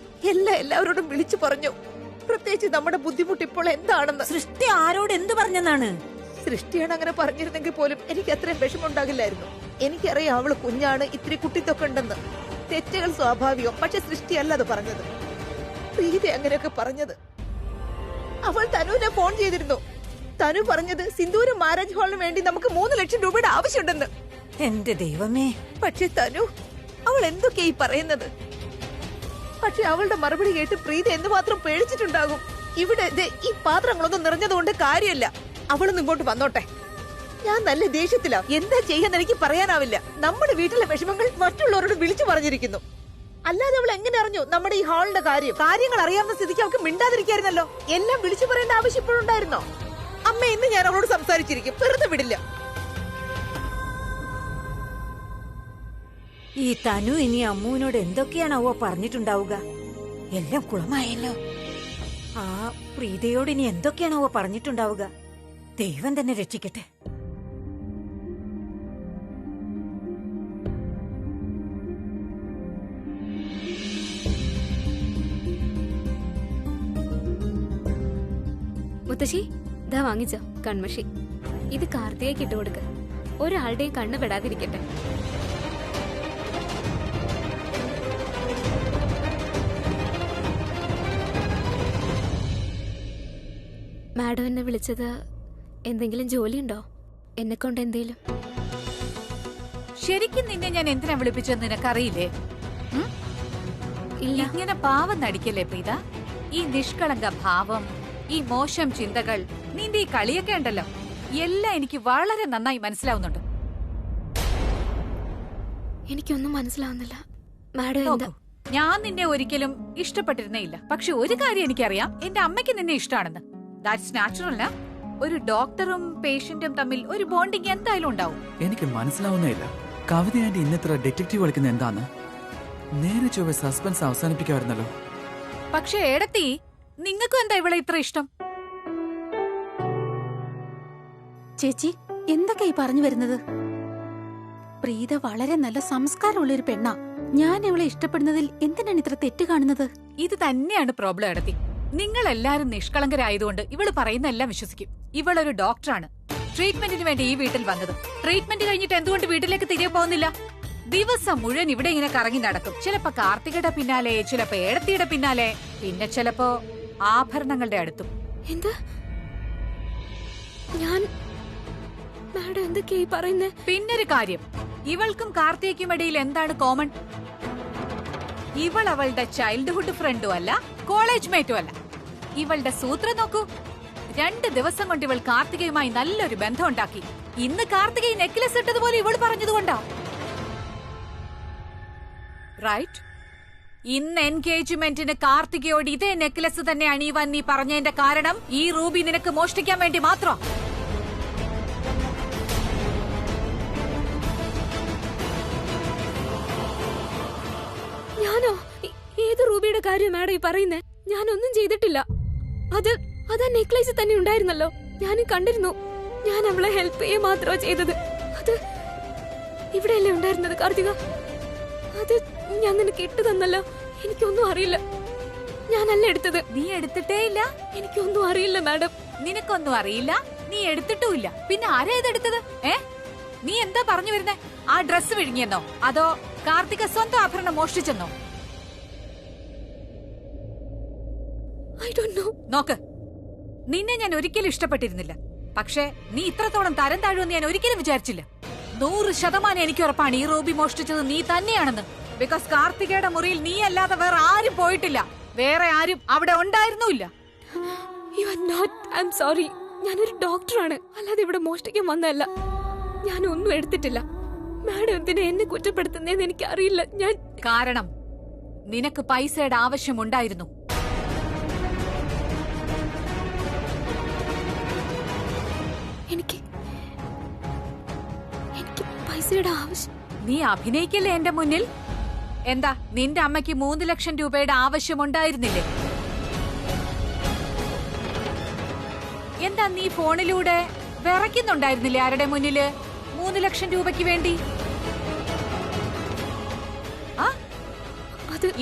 എല്ലാവരോടും വിളിച്ചു പറഞ്ഞു, പ്രത്യേകിച്ച് നമ്മുടെ ബുദ്ധിമുട്ട് ഇപ്പോൾ എന്താണെന്ന്. സൃഷ്ടി ആരോട് എന്ത് പറഞ്ഞെന്നാണ്? സൃഷ്ടിയാണ് അങ്ങനെ പറഞ്ഞിരുന്നെങ്കിൽ പോലും എനിക്ക് അത്രയും വിഷമമുണ്ടാകില്ലായിരുന്നു. എനിക്കറിയാം അവള് കുഞ്ഞാണ്, ഇത്തിരി കുട്ടിത്തൊക്കെ ഉണ്ടെന്ന്. തെറ്റുകൾ സ്വാഭാവികം. പക്ഷെ സൃഷ്ടിയല്ല അത് പറഞ്ഞത്. പ്രീത അങ്ങനെയൊക്കെ പറഞ്ഞത്. അവൾ തനുവിനെ ഫോൺ ചെയ്തിരുന്നു. തനു പറഞ്ഞത് സിന്ദൂരം മാരേജ് ഹാളിന് വേണ്ടി നമുക്ക് 3 ലക്ഷം രൂപയുടെ ആവശ്യമുണ്ടെന്ന്. എന്റെ ദൈവമേ, പക്ഷെ തനു അവൾ എന്തൊക്കെയാ ഈ പറയുന്നത്? പക്ഷെ അവളുടെ മറുപടി കേട്ട് പ്രീത എന്തുമാത്രം പേടിച്ചിട്ടുണ്ടാകും. ഇവിടെ ഈ പാത്രങ്ങളൊന്നും നിറഞ്ഞതുകൊണ്ട് കാര്യമല്ല. അവളൊന്നും ഇങ്ങോട്ട് വന്നോട്ടെ. ഞാൻ നല്ല ദേഷ്യത്തിലാ. എന്താ ചെയ്യാന്ന് എനിക്ക് പറയാനാവില്ല. നമ്മുടെ വീട്ടിലെ വിഷമങ്ങൾ മറ്റുള്ളവരോട് വിളിച്ചു പറഞ്ഞിരിക്കുന്നു. അല്ലാതെ അവൾ എങ്ങനെ അറിഞ്ഞു നമ്മുടെ ഈ ഹാളിന്റെ കാര്യങ്ങൾ അറിയാവുന്ന സ്ഥിതിക്ക് അവൾക്ക് മിണ്ടാതിരിക്കായിരുന്നല്ലോ. എല്ലാം വിളിച്ചു പറയേണ്ട ആവശ്യം ഇപ്പോഴുണ്ടായിരുന്നോ? അമ്മ, ഇന്ന് ഞാൻ അവളോട് സംസാരിച്ചിരിക്കും, വെറുതെ വിടില്ല. ഈ തനു ഇനി അമ്മുവിനോട് എന്തൊക്കെയാണാവോ പറഞ്ഞിട്ടുണ്ടാവുക? എല്ലാം കുളമായല്ലോ. ആ പ്രീതയോട് ഇനി എന്തൊക്കെയാണാവോ പറഞ്ഞിട്ടുണ്ടാവുക? ദൈവം തന്നെ രക്ഷിക്കട്ടെ. മുത്തശ്ശി മുത്തശ്ശി ഇതാ വാങ്ങിച്ചോ കൺമഷി. ഇത് കാർത്തികയ്ക്ക് ഇട്ട് കൊടുക്ക. ഒരാളുടെയും കണ്ണ് പെടാതിരിക്കട്ടെ. മാഡം എന്നെ വിളിച്ചത് എന്തെങ്കിലും ജോലിയുണ്ടോ? എന്നെ കൊണ്ട് എന്തേലും? ശരിക്കും നിന്നെ ഞാൻ എന്തിനാ വിളിപ്പിച്ചെന്ന് നിനക്കറിയില്ലേ? ഇല്ല. ഇങ്ങനെ പാവം നടിക്കല്ലേ പ്രീത. ഈ നിഷ്കളങ്ക ഭാവം, ഈ മോശം ചിന്തകൾ, നിന്റെ ഈ കളിയൊക്കെ ഉണ്ടല്ലോ, എല്ലാം എനിക്ക് വളരെ നന്നായി മനസ്സിലാവുന്നുണ്ട്. എനിക്കൊന്നും മനസ്സിലാവുന്നില്ല മാഡം. എന്താ? ഞാൻ നിന്നെ ഒരിക്കലും ഇഷ്ടപ്പെട്ടിരുന്നേ ഇല്ല. പക്ഷെ ഒരു കാര്യം എനിക്കറിയാം, എന്റെ അമ്മയ്ക്ക് നിന്നെ ഇഷ്ടമാണെന്ന്. That's natural. ഒരു ഡോക്ടറും പേഷ്യന്റും തമ്മിൽ ഒരു ബോണ്ടിങ് എന്തായാലും ഉണ്ടാവും. എനിക്ക് മനസ്സിലാവുന്നേയില്ല കവിത ആന്റി ഇന്നത്ര ഡിറ്റക്റ്റീവ് കളിക്കുന്ന എന്താന്ന്. നേരെ ചൊവ്വ സസ്പെൻസ് അവസാനിപ്പിക്കാറുന്നല്ലോ. പക്ഷെ ഏടത്തി, നിങ്ങൾക്കും എന്താ ഇവളെ ഇത്ര ഇഷ്ടം? ചേച്ചി എന്തൊക്കെയായി പറഞ്ഞു വരുന്നത്? പ്രീത വളരെ നല്ല സംസ്കാരമുള്ള ഒരു പെണ്ണാ. ഞാൻ ഇവളെ ഇഷ്ടപ്പെടുന്നതിൽ എന്തിനാണ് ഇത്ര തെറ്റ് കാണുന്നത്? ഇത് തന്നെയാണ് പ്രോബ്ലം ഏടത്തി. നിങ്ങളെല്ലാരും നിഷ്കളങ്കരായതുകൊണ്ട് ഇവള് പറയുന്ന എല്ലാം വിശ്വസിക്കും. ഇവളൊരു ഡോക്ടറാണ്, ട്രീറ്റ്മെന്റിന് വേണ്ടി ഈ വീട്ടിൽ വന്നത്. ട്രീറ്റ്മെന്റ് കഴിഞ്ഞിട്ട് എന്തുകൊണ്ട് വീട്ടിലേക്ക് തിരികെ പോകുന്നില്ല? ദിവസം മുഴുവൻ ഇവിടെ ഇങ്ങനെ കറങ്ങി നടക്കും. ചിലപ്പോ കാർത്തികയുടെ പിന്നാലെ, ചിലപ്പോ ഏടത്തിയുടെ പിന്നാലെ, പിന്നെ ചിലപ്പോ ആഭരണങ്ങളുടെ അടുത്തും. എന്താ ഞാൻ മാഡം എന്തൊക്കെയായി പറയുന്നേ? പിന്നൊരു കാര്യം, ഇവൾക്കും കാർത്തികയ്ക്കും ഇടയിൽ എന്താണ് കോമൺ? ഇവൾ അവളുടെ ചൈൽഡ്ഹുഡ് ഫ്രണ്ടും അല്ല, കോളേജ് മേറ്റും അല്ല. ഇവളുടെ സൂത്രം നോക്കൂ. 2 ദിവസം കൊണ്ട് ഇവൾ കാർത്തികയുമായി നല്ലൊരു ബന്ധം ഉണ്ടാക്കി. ഇന്ന് കാർത്തിക നെക്ലസ് ഇട്ടതുപോലെ ഇവൾ പറഞ്ഞതുകൊണ്ടാ. റൈറ്റ്? ഇന്ന് എൻഗേജ്മെന്റിന് കാർത്തികയോട് ഇതേ നെക്ലസ് തന്നെ അണിയുവാൻ നീ പറഞ്ഞതിന്റെ കാരണം ഈ റൂബി നിനക്ക് മോഷ്ടിക്കാൻ വേണ്ടി മാത്രം. ഞാനോ? ഏത് റൂബിയുടെ കാര്യം മാഡം ഈ പറയുന്നേ? ഞാനൊന്നും ചെയ്തിട്ടില്ല. അതാ നെക്ലേസ് തന്നെ ഉണ്ടായിരുന്നല്ലോ, ഞാനും കണ്ടിരുന്നു. ഞാൻ അവളെ ഹെൽപ്പ് ചെയ്യുക മാത്രമാ ചെയ്തത്. അത് ഇവിടെയല്ലേ ഉണ്ടായിരുന്നത് കാർത്തിക? അത് ഞാൻ നിനക്ക് ഇട്ടു തന്നല്ലോ. എനിക്കൊന്നും അറിയില്ല, ഞാനല്ല എടുത്തത്. നീ എടുത്തിട്ടേ ഇല്ല? എനിക്കൊന്നും അറിയില്ല മാഡം. നിനക്കൊന്നും അറിയില്ല, നീ എടുത്തിട്ടുമില്ല. പിന്നെ ആരാ ഇതെടുത്തത്? നീ എന്താ പറഞ്ഞു വരുന്നേ? ആ ഡ്രസ് വിഴുങ്ങിയെന്നോ അതോ കാർത്തിക സ്വന്തം ആഭരണം മോഷ്ടിച്ചെന്നോ? I don't know. നോക്ക്, നിന്നെ ഞാൻ ഒരിക്കലും ഇഷ്ടപ്പെട്ടിരുന്നില്ല. പക്ഷേ നീ ഇത്രത്തോളം തരം താഴുമെന്ന് ഞാൻ ഒരിക്കലും വിചാരിച്ചില്ല. 100% എനിക്ക് ഉറപ്പാണ് ഈ റൂബി മോഷ്ടിച്ചത് നീ തന്നെയാണെന്ന്. ബിക്കോസ് കാർത്തികയുടെ മുറിയിൽ നീ അല്ലാതെ വേറെ ആരും പോയിട്ടില്ല, വേറെ ആരും അവിടെ ഉണ്ടായിരുന്നില്ല. You are not. I'm sorry. ഞാനൊരു ഡോക്ടറാണ്, അല്ലാതെ ഇവിടെ മോഷ്ടിക്കാൻ വന്നതല്ല. ഞാനൊന്നും എടുത്തിട്ടില്ല. മാഡം എന്തിനാ എന്നെ കുറ്റപ്പെടുത്തുന്നതെന്ന് എനിക്ക് അറിയില്ല. കാരണം നിനക്ക് പൈസയുടെ ആവശ്യമുണ്ടായിരുന്നു. എനിക്ക് പൈസയുടെ ആവശ്യം? നീ അഭിനയിക്കല്ലേ എന്റെ മുന്നിൽ? എന്താ, നിന്റെ അമ്മയ്ക്ക് 3 ലക്ഷം രൂപയുടെ ആവശ്യമുണ്ടായിരുന്നില്ലേ? എന്താ നീ ഫോണിലൂടെ വിറയ്ക്കുന്നുണ്ടായിരുന്നില്ലേ ആരുടെ മുന്നില് 3 ലക്ഷം രൂപയ്ക്ക് വേണ്ടി?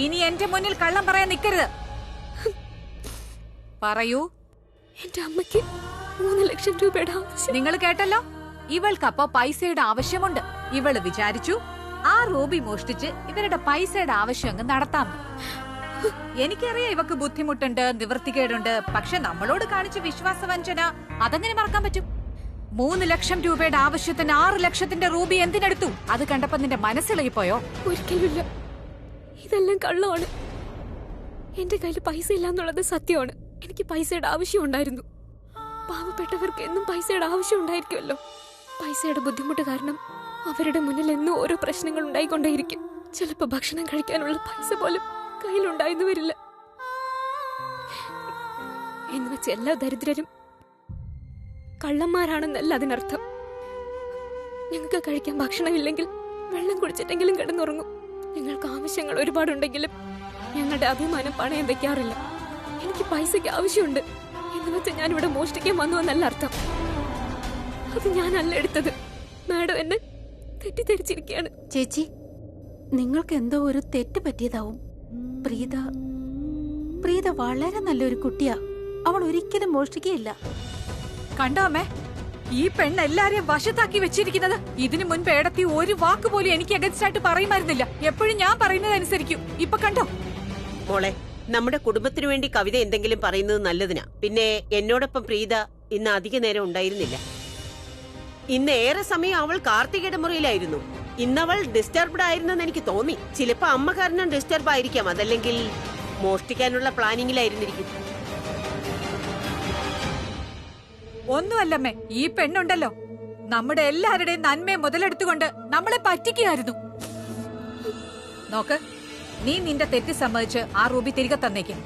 ഇനി എന്റെ മുന്നിൽ കള്ളം പറയാൻ നിൽക്കരുത്. പറയൂ. എന്റെ അമ്മയ്ക്ക് 3 ലക്ഷം രൂപയുടെ ആവശ്യം. നിങ്ങൾ കേട്ടല്ലോ, ഇവൾക്കപ്പോ പൈസയുടെ ആവശ്യമുണ്ട്. ഇവള് വിചാരിച്ചു ആ റൂബി മോഷ്ടിച്ച് ഇവരുടെ പൈസയുടെ ആവശ്യം അങ്ങ് നടത്താം. എനിക്കറിയാം ഇവക്ക് ബുദ്ധിമുട്ടുണ്ട്, നിവൃത്തികേടുണ്ട്. പക്ഷെ നമ്മളോട് കാണിച്ച വിശ്വാസവഞ്ചന അതെങ്ങനെ മറക്കാൻ പറ്റും? 3 ലക്ഷം രൂപയുടെ ആവശ്യത്തിന് 6 ലക്ഷത്തിന്റെ റൂബി എന്തിനെടുത്തു? അത് കണ്ടപ്പോ നിന്റെ മനസ്സിളകിപ്പോയോ? ഒരിക്കലുമില്ല, ഇതെല്ലാം കള്ളമാണ്. എന്റെ കയ്യിൽ പൈസ ഇല്ല എന്നുള്ളത് സത്യമാണ്. എനിക്ക് പൈസയുടെ ആവശ്യം ഉണ്ടായിരുന്നു. പാവപ്പെട്ടവർക്ക് എന്നും പൈസയുടെ ആവശ്യം ഉണ്ടായിരിക്കുമല്ലോ. പൈസയുടെ ബുദ്ധിമുട്ട് കാരണം അവരുടെ മുന്നിൽ എന്നും ഓരോ പ്രശ്നങ്ങൾ ഉണ്ടായിക്കൊണ്ടേയിരിക്കും. ചിലപ്പോ ഭക്ഷണം കഴിക്കാനുള്ള പൈസ പോലും കയ്യിലുണ്ടായിരുന്നു വരില്ല. എന്ന് വെച്ച് എല്ലാ ദരിദ്രരും കള്ളന്മാരാണെന്നല്ല അതിനർത്ഥം. ഞങ്ങൾക്ക് കഴിക്കാൻ ഭക്ഷണമില്ലെങ്കിൽ വെള്ളം കുടിച്ചിട്ടെങ്കിലും കിടന്നുറങ്ങും. ഞങ്ങൾക്ക് ആവശ്യങ്ങൾ ഒരുപാടുണ്ടെങ്കിലും ഞങ്ങളുടെ അഭിമാനം പണയം വെക്കാറില്ല. എനിക്ക് പൈസയ്ക്ക് ആവശ്യമുണ്ട് എന്ന് വെച്ചാൽ ഞാൻ ഇവിടെ മോഷ്ടിക്കാൻ വന്നു എന്നല്ല അർത്ഥം. അത് ഞാനല്ല എടുത്തത്. മാഡം എന്നെ തെറ്റിദ്ധരിച്ചിരിക്കുകയാണ്. ചേച്ചി, നിങ്ങൾക്ക് എന്തോ ഒരു തെറ്റ് പറ്റിയതാവും. പ്രീത വളരെ നല്ലൊരു കുട്ടിയാ. അവൾ ഒരിക്കലും മോഷ്ടിക്കുകയില്ല. കണ്ടോ അമ്മേ, ഈ പെണ്ണ് എല്ലാരെയും വശത്താക്കി വെച്ചിരിക്കുന്നത്. ഇതിനു മുൻപ് ഏടത്തി ഒരു വാക്ക് പോലും എനിക്ക് അഗൻസ്റ്റ് ആയിട്ട് പറയുമായിരുന്നില്ല. എപ്പോഴും ഞാൻ പറയുന്നത് അനുസരിക്കും. ഇപ്പൊ കണ്ടോ? മോളെ, നമ്മുടെ കുടുംബത്തിനു വേണ്ടി കവിത എന്തെങ്കിലും പറയുന്നത് നല്ലതിനാ. പിന്നെ എന്നോടൊപ്പം പ്രീത ഇന്ന് അധിക നേരം ഉണ്ടായിരുന്നില്ല. ഇന്ന് ഏറെ സമയം അവൾ കാർത്തികയുടെ മുറിയിലായിരുന്നു. ഇന്നവൾ ഡിസ്റ്റർബ്ഡ് ആയിരുന്നെന്ന് എനിക്ക് തോന്നി. ചിലപ്പോ അമ്മ കാരണം ഡിസ്റ്റർബ് ആയിരിക്കാം, അതല്ലെങ്കിൽ മോഷ്ടിക്കാനുള്ള പ്ലാനിങ്ങിലായിരുന്നിരിക്കും. ഒന്നുമല്ലമ്മേ, ഈ പെണ്ണുണ്ടല്ലോ നമ്മുടെ എല്ലാവരുടെയും നന്മയെ മുതലെടുത്തുകൊണ്ട് നമ്മളെ പറ്റിക്കുകയായിരുന്നു. നോക്ക്, നീ നിന്റെ തെറ്റ് സമ്മതിച്ച് ആ റൂബി തിരികെ തന്നേക്കും.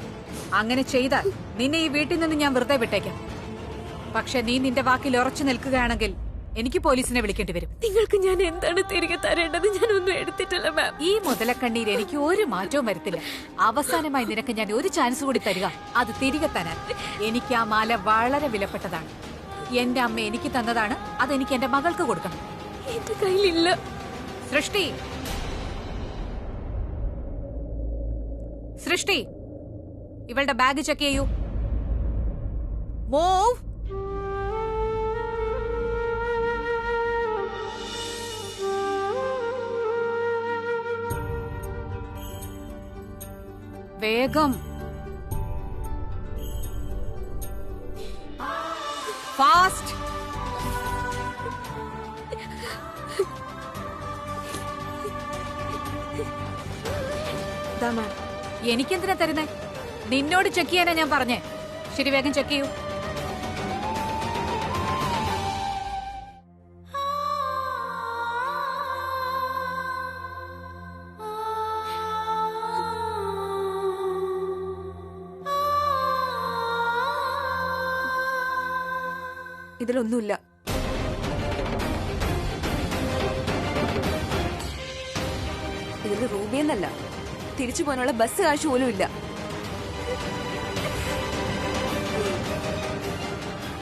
അങ്ങനെ ചെയ്താൽ നിന്നെ ഈ വീട്ടിൽ നിന്ന് ഞാൻ വെറുതെ വിട്ടേക്കാം. പക്ഷെ നീ നിന്റെ വാക്കിൽ ഉറച്ചു നിൽക്കുകയാണെങ്കിൽ എനിക്ക് പോലീസിനെ വിളിക്കേണ്ടി വരും. നിങ്ങൾക്ക് ഞാൻ എന്താണ് തിരികെ തരേണ്ടത്? ഞാൻ ഒന്നും എടുത്തിട്ടില്ല മാം. ഈ മുതലക്കണ്ണീര് എനിക്ക് ഒരു മാറ്റവും വരുത്തില്ല. അവസാനമായി നിനക്ക് ഞാൻ ഒരു ചാൻസ് കൂടി തരിക, അത് തിരികെ തരാൻ. എനിക്ക് ആ മാല വളരെ വിലപ്പെട്ടതാണ്. എന്റെ അമ്മ എനിക്ക് തന്നതാണ്. അതെനിക്ക് എന്റെ മകൾക്ക് കൊടുക്കണം. എന്റെ കയ്യിലില്ല. സൃഷ്ടി, സൃഷ്ടി, ഇവളുടെ ബാഗ് ചെക്ക് ചെയ്യൂ. മൂവ്. വേഗം. ഫാസ്റ്റ്. എനിക്കെന്തിനാ തരുന്നേ? നിന്നോട് ചെക്ക് ചെയ്യാനാ ഞാൻ പറഞ്ഞേ. ശരി, വേഗം ചെക്ക് ചെയ്യൂ. ഇതിലൊന്നുമില്ല. ഇതിൽ റൂബിയെന്നല്ല, തിരിച്ചു പോകാനുള്ള ബസ് കാശ് പോലും ഇല്ല.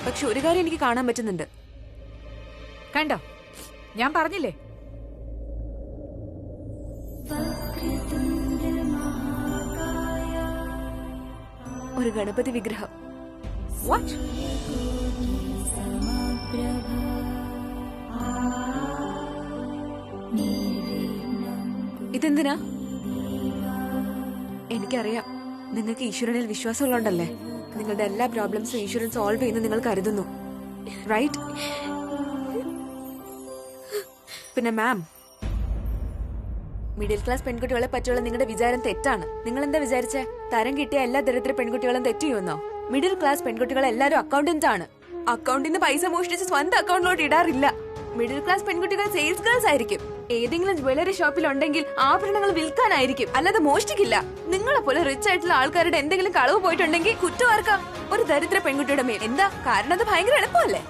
പക്ഷെ ഒരു കാര്യം എനിക്ക് കാണാൻ പറ്റുന്നുണ്ട്. കണ്ടോ? ഞാൻ പറഞ്ഞില്ലേ. ഒരു ഗണപതി വിഗ്രഹം. വാട്ട്? ഇതെന്തിനാ? എനിക്കറിയാം, നിങ്ങൾക്ക് ഈശ്വരനിൽ വിശ്വാസമുള്ളതുകൊണ്ടല്ലേ നിങ്ങളുടെ എല്ലാ പ്രോബ്ലംസും ഈശ്വരൻ സോൾവ് ചെയ്യുന്ന നിങ്ങൾ കരുതുന്നു, റൈറ്റ്? പിന്നെ മാം, മിഡിൽ ക്ലാസ് പെൺകുട്ടികളെ പറ്റിയുള്ള നിങ്ങളുടെ വിചാരം തെറ്റാണ്. നിങ്ങൾ എന്താ വിചാരിച്ചേ? തരം കിട്ടിയ എല്ലാ ദരിദ്ര പെൺകുട്ടികളും തെറ്റ് ചെയ്യുന്നോ? മിഡിൽ ക്ലാസ് പെൺകുട്ടികൾ എല്ലാവരും അക്കൗണ്ടന്റ് ആണ്. അക്കൗണ്ടിന്ന് പൈസ മോഷ്ടിച്ച് സ്വന്തം അക്കൗണ്ടിലോട്ട് ഇടാറില്ല. മിഡിൽ ക്ലാസ് പെൺകുട്ടികൾ സെയിൽസ് ഗേൾസ് ആയിരിക്കും. ഏതെങ്കിലും ജ്വല്ലറി ഷോപ്പിൽ ഉണ്ടെങ്കിൽ ആഭരണങ്ങൾ വിൽക്കാനായിരിക്കും, അല്ലാതെ മോഷ്ടിക്കില്ല. നിങ്ങളെ പോലെ റിച്ച് ആയിട്ടുള്ള ആൾക്കാരുടെ എന്തെങ്കിലും കളവ് പോയിട്ടുണ്ടെങ്കിൽ കുറ്റമാർക്കാം ഒരു ദരിദ്ര പെൺകുട്ടിയുടെ മേൽ. എന്താ കാരണം? അത് ഭയങ്കര എളുപ്പമല്ലേ?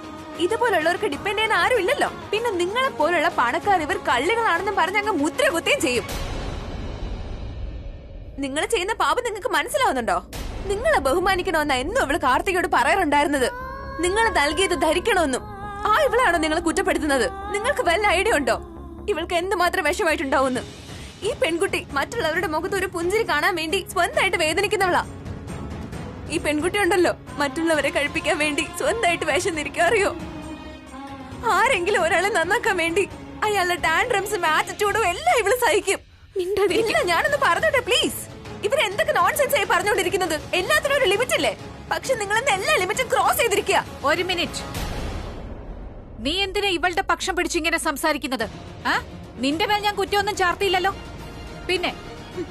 ഇതുപോലുള്ളവർക്ക് ഡിപ്പെൻഡ് ചെയ്യാൻ ആരും ഇല്ലല്ലോ. പിന്നെ നിങ്ങളെ പോലുള്ള പണക്കാർ ഇവർ കള്ളികളാണെന്ന് പറഞ്ഞ് അങ്ങ് മുദ്ര കുത്തുകയും ചെയ്യും. നിങ്ങൾ ചെയ്യുന്ന പാപം നിങ്ങൾക്ക് മനസ്സിലാവുന്നുണ്ടോ? നിങ്ങളെ ബഹുമാനിക്കണമെന്നാ എന്നും ഇവള് കാർത്തികയോട് പറയാറുണ്ടായിരുന്നത്. നിങ്ങൾ നൽകിയത് ധരിക്കണമെന്നും. ആ ഇവളാണോ നിങ്ങളെ കുറ്റപ്പെടുത്തുന്നത്? നിങ്ങൾക്ക് വല്ല ഐഡിയ ഉണ്ടോ ഇവൾക്ക് എന്തുമാത്രം വിഷമായിട്ടുണ്ടാവുമെന്ന്? ഈ പെൺകുട്ടി മറ്റുള്ളവരുടെ മുഖത്ത് ഒരു പുഞ്ചിരി കാണാൻ വേണ്ടി സ്വന്തമായിട്ട് വേദനിക്കുന്നവളാ. ഈ പെൺകുട്ടി ഉണ്ടല്ലോ, മറ്റുള്ളവരെ കഴിപ്പിക്കാൻ വേണ്ടി സ്വന്തമായിട്ട് വേഷം ധരിക്കുക. അറിയോ? ആരെങ്കിലും ഒരാളെ നന്നാക്കാൻ വേണ്ടി അയാളുടെ ടാൻഡ്രംസും ആറ്റിറ്റ്യൂഡും എല്ലാം ഇവള് സഹിക്കും. ഇല്ല, ഞാനൊന്ന് പറഞ്ഞോട്ടെ പ്ലീസ്. ഇവരെന്തൊക്കെ നോൺസെൻസ് ആയി പറഞ്ഞുകൊണ്ടിരിക്കുന്നത്? എല്ലാത്തിനും ഒരു ലിമിറ്റ് ഇല്ലേ? പക്ഷെ നിങ്ങൾ എല്ലാ ലിമിറ്റും ക്രോസ് ചെയ്തിരിക്കുക. ഒരു മിനിറ്റ്. നീ എന്തിനാ ഇവളുടെ പക്ഷം പിടിച്ചിങ്ങനെ സംസാരിക്കുന്നത്? നിന്റെ മേൽ ഞാൻ കുറ്റമൊന്നും ചാർത്തിയില്ലല്ലോ. പിന്നെ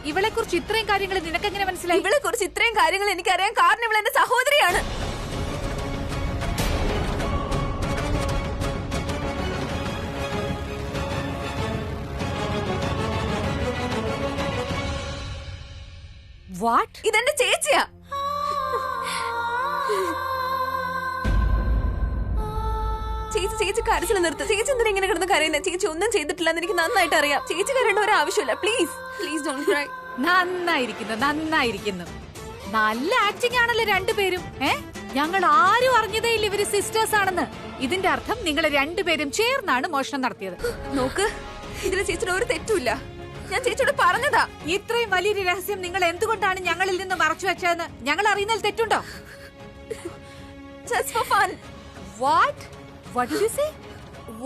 ഇവളെ കുറിച്ച് ഇത്രയും കാര്യങ്ങൾ നിനക്കെങ്ങനെ മനസ്സിലായി? ഇവളെ കുറിച്ച് ഇത്രയും കാര്യങ്ങൾ എനിക്കറിയാൻ കാരണം ഇവൾ എന്റെ സഹോദരിയാണ്. വാട്ട്? ഇതെന്റെ ചേച്ചിയാ. ചേച്ചി കരച്ചിൽ നിർത്ത്. ചേച്ചി എന്തിനാ ഇങ്ങനെ കിടന്ന് കരയുന്നത്? ചേച്ചി ഒന്നും ചെയ്തിട്ടില്ലെന്ന് എനിക്ക് നന്നായിട്ട് അറിയാം. ചേച്ചി കരയേണ്ട ഒരു ആവശ്യമില്ല. Please please don't cry. നന്നായിരിക്കുന്നു. നല്ല ആക്ടിംഗ് ആണല്ലോ രണ്ടുപേരും. ഞങ്ങൾ ആരും അറിഞ്ഞതേ ഇല്ല ഇവര് സിസ്റ്റേഴ്സ് ആണെന്ന്. ഇതിന്റെ അർത്ഥം നിങ്ങൾ രണ്ടുപേരും ചേർന്നാണ് മോഷണം നടത്തിയത്. നോക്ക്, ഇതിൽ ചേച്ചിയുടെ ഒരു തെറ്റുമില്ല. ഞാൻ ചേച്ചിയോട് പറഞ്ഞതാ. ഇത്രയും വലിയൊരു രഹസ്യം നിങ്ങൾ എന്തുകൊണ്ടാണ് ഞങ്ങളിൽ നിന്ന് മറച്ചു വെച്ചതെന്ന് ഞങ്ങൾ അറിയുന്നതിൽ തെറ്റുണ്ടോ? just for fun. What? What did you say?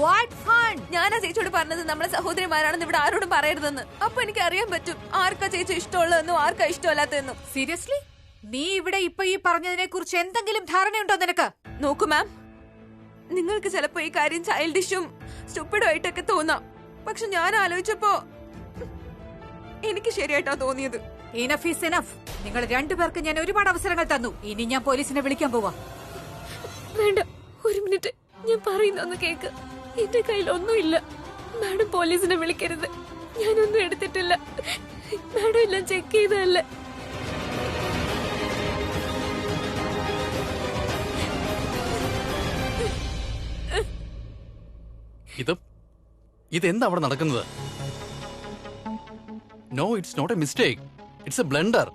What fun? ഞാനാ ചേച്ചിയോട് പറഞ്ഞത് നമ്മളെ സഹോദരിമാരാണെന്ന് ഇവിടെ ആരോടും പറയരുതെന്ന്. അപ്പൊ എനിക്ക് അറിയാൻ പറ്റും ആർക്കാ ചേച്ചി ഇഷ്ടമുള്ളതെന്നും ആർക്കാ ഇഷ്ടമല്ലാത്തതെന്നും. സീരിയസ്ലി? നീ ഇവിടെ ഇപ്പൊ ഈ പറഞ്ഞതിനെ കുറിച്ച് എന്തെങ്കിലും ധാരണയുണ്ടോ നിനക്ക്? നോക്കൂ മാം, നിങ്ങൾക്ക് ചിലപ്പോ ഈ കാര്യം ചൈൽഡിഷും സ്റ്റുപ്പിഡും ആയിട്ടൊക്കെ തോന്നാം. പക്ഷെ ഞാൻ ആലോചിച്ചപ്പോ എനിക്ക് ശരിയായിട്ടാ തോന്നിയത്. Enough is enough. നിങ്ങൾ രണ്ടുപേർക്ക് ഞാൻ ഒരുപാട് അവസരങ്ങൾ തന്നു. ഇനി ഞാൻ പോലീസിനെ വിളിക്കാൻ പോവാ. വേണ്ട, ഒരു മിനിറ്റ്, ഞാൻ പറയുന്നൊന്ന് കേക്ക്. എന്റെ കയ്യിൽ ഒന്നുമില്ല. മാഡം പോലീസിനെ വിളിക്കരുത്. ഞാനൊന്നും എടുത്തിട്ടില്ല. മാഡം എല്ലാം ചെക്ക് ചെയ്തതല്ലേ. ഇതെന്താ അവിടെ നടക്കുന്നത്? No, it's not a mistake, it's a blunder.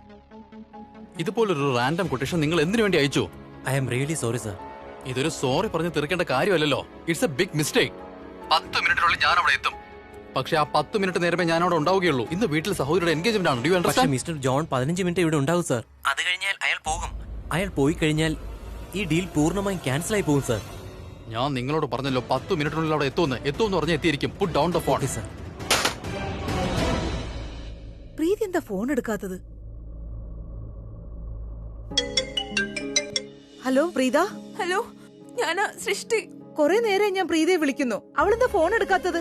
ഇതുപോലൊരു റാൻഡം കൊട്ടേഷൻ നിങ്ങൾ എന്തിനു വേണ്ടി അയച്ചു? I am really sorry sir. ഇതൊരു സോറി പറഞ്ഞ് തീർക്കേണ്ട കാര്യമല്ലല്ലോ. It's A big mistake. 10 മിനിറ്റിനുള്ളിൽ ഞാൻ അവിടെ എത്തും. പക്ഷെ ആ 10 മിനിറ്റ് നേരമേ ഞാൻ അവിടെ ഉണ്ടാവുകയുള്ളൂ. ഇന്ന് വീട്ടിൽ സഹോദരിയുടെ എൻഗേജ്മെന്റ് ആണ്. പക്ഷേ മിസ്റ്റർ ജോൺ 15 മിനിറ്റ് ഇവിടെ ഉണ്ടാവും സർ. അത് കഴിഞ്ഞാൽ അയാൾ പോകും. അയാൾ പോയി കഴിഞ്ഞാൽ ഈ ഡീൽ പൂർണ്ണമായും ക്യാൻസൽ ആയി പോകും സർ. ഞാൻ നിങ്ങളോട് പറഞ്ഞല്ലോ 10 മിനിറ്റിനുള്ളിൽ അവിടെ എത്തുമെന്ന് പറഞ്ഞ് എത്തിയിരിക്കും. Put down the phone. Sir. Preethi എന്താ ഫോൺ എടുക്കാത്തത്? ഹലോ പ്രീത. ഹലോ, ഞാനാ സൃഷ്ടി. കൊറേ നേരം ഞാൻ പ്രീതയെ വിളിക്കുന്നു. അവളെന്താ ഫോൺ എടുക്കാത്തത്?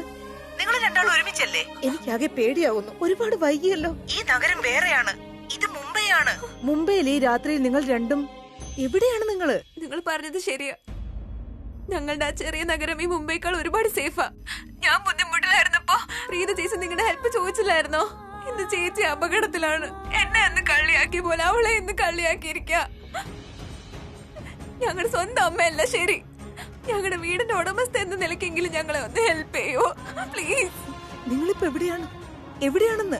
നിങ്ങൾ രണ്ടാളും ഒരുമിച്ചല്ലേ? എനിക്കാകെ പേടിയാവുന്നു. ഒരുപാട് വൈകിയല്ലോ. ഈ നഗരം വേറെയാണ്, ഇത് മുംബൈയാണ്. മുംബൈയിൽ ഈ രാത്രിയിൽ നിങ്ങൾ രണ്ടും എവിടെയാണ്? നിങ്ങൾ പറഞ്ഞത് ശരിയാ. ഞങ്ങളുടെ ആ ചെറിയ നഗരം ഈ മുംബൈക്കാൾ ഒരുപാട് സേഫാ. ഞാൻ ബുദ്ധിമുട്ടിലായിരുന്നപ്പോ പ്രീത ചേച്ചി നിങ്ങളുടെ ഹെൽപ്പ് ചോദിച്ചില്ലായിരുന്നോ? ഇന്ന് ചേച്ചി അപകടത്തിലാണ്. എന്നെ അന്ന് കള്ളിയാക്കിയ പോലെ അവളെ ഇന്ന് കള്ളിയാക്കിയിരിക്ക. ഞങ്ങളുടെ സ്വന്തം അമ്മയല്ല ശരി, ഞങ്ങളുടെ വീടിന്റെ ഉടമസ്ഥ എന്ന നിലയ്ക്കെങ്കിലും ഞങ്ങളെ ഒന്ന് ഹെൽപ്പ് ചെയ്യോ പ്ലീസ്. നിങ്ങളിപ്പോ എവിടെയാണെന്ന്?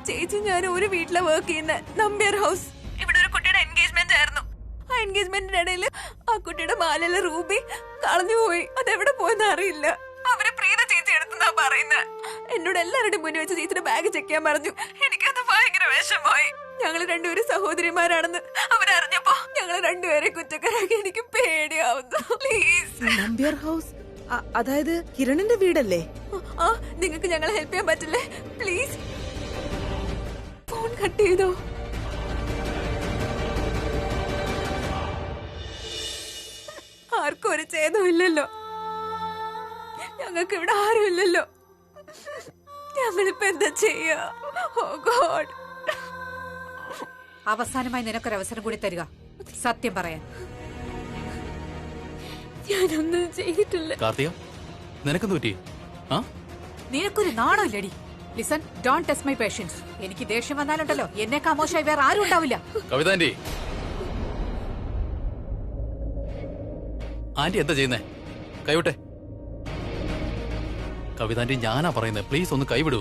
ചേച്ചി, ഞാൻ ഒരു വീട്ടിലെ വർക്ക് ചെയ്യുന്ന നമ്പ്യാർ ഹൗസ്. ഇവിടെ ഒരു കുട്ടിയുടെ എൻഗേജ്മെന്റ് ആയിരുന്നു. ആ എൻഗേജ്മെന്റിന്റെ ഇടയിൽ ആ കുട്ടിയുടെ മാലയിലെ റൂബി കളഞ്ഞുപോയി. അതെവിടെ പോയെന്ന് അറിയില്ല. അവരെ പ്രീത ചേച്ചി എടുത്തെന്നാ പറയുന്നത്. എന്നോട് എല്ലാവരുടെയും മുന്നിൽ വെച്ച് ചേച്ചിയുടെ ബാഗ് ചെക്ക് ചെയ്യാൻ പറഞ്ഞു. എനിക്കത് ഭയങ്കര വിഷമമായി. ഞങ്ങൾ രണ്ടുപേരും സഹോദരിമാരാണെന്ന് അവരറിഞ്ഞപ്പോ ഞങ്ങൾ രണ്ടുപേരെ കുറ്റക്കാരാക്കി. എനിക്ക് പേടിയാവുന്നു. പ്ലീസ്. നമ്പ്യാർ ഹൗസ് അതായത് കിരണിന്റെ വീടല്ലേ? ആ, നിങ്ങൾക്ക് ഞങ്ങളെ ഹെൽപ്പ് ചെയ്യാൻ പറ്റില്ലേ? പ്ലീസ്. ഫോൺ കട്ട് ചെയ്തോ? ആർക്കും ഒരു ഛേദവും ഇല്ലല്ലോ. ഞങ്ങൾക്ക് ഇവിടെ ആരും ഇല്ലല്ലോ. ഞങ്ങളിപ്പോ എന്താ ചെയ്യാ? ഓ ഗോഡ്. അവസാനമായി നിനക്കൊരു അവസരം കൂടി തരിക, സത്യം പറയാൻ. ഞാനൊന്നും ചെയ്തിട്ടില്ല. കാർത്തിക, നിനക്കെന്ത് പറ്റി? നിനക്കൊരു നാണോ ഇല്ലടി? Listen, don't test my patience. എനിക്ക് ദേഷ്യം വന്നാലുണ്ടല്ലോ എന്നെക്കാ മോശമായി വേറെ ആരും ഉണ്ടാവില്ല. കവിത ആന്റി എന്താ ചെയ്യുന്നേ? കൈവിട്ടെ. കവിതാന്റി, ഞാനാ പറയുന്നത്, പ്ലീസ് ഒന്ന് കൈവിടൂ.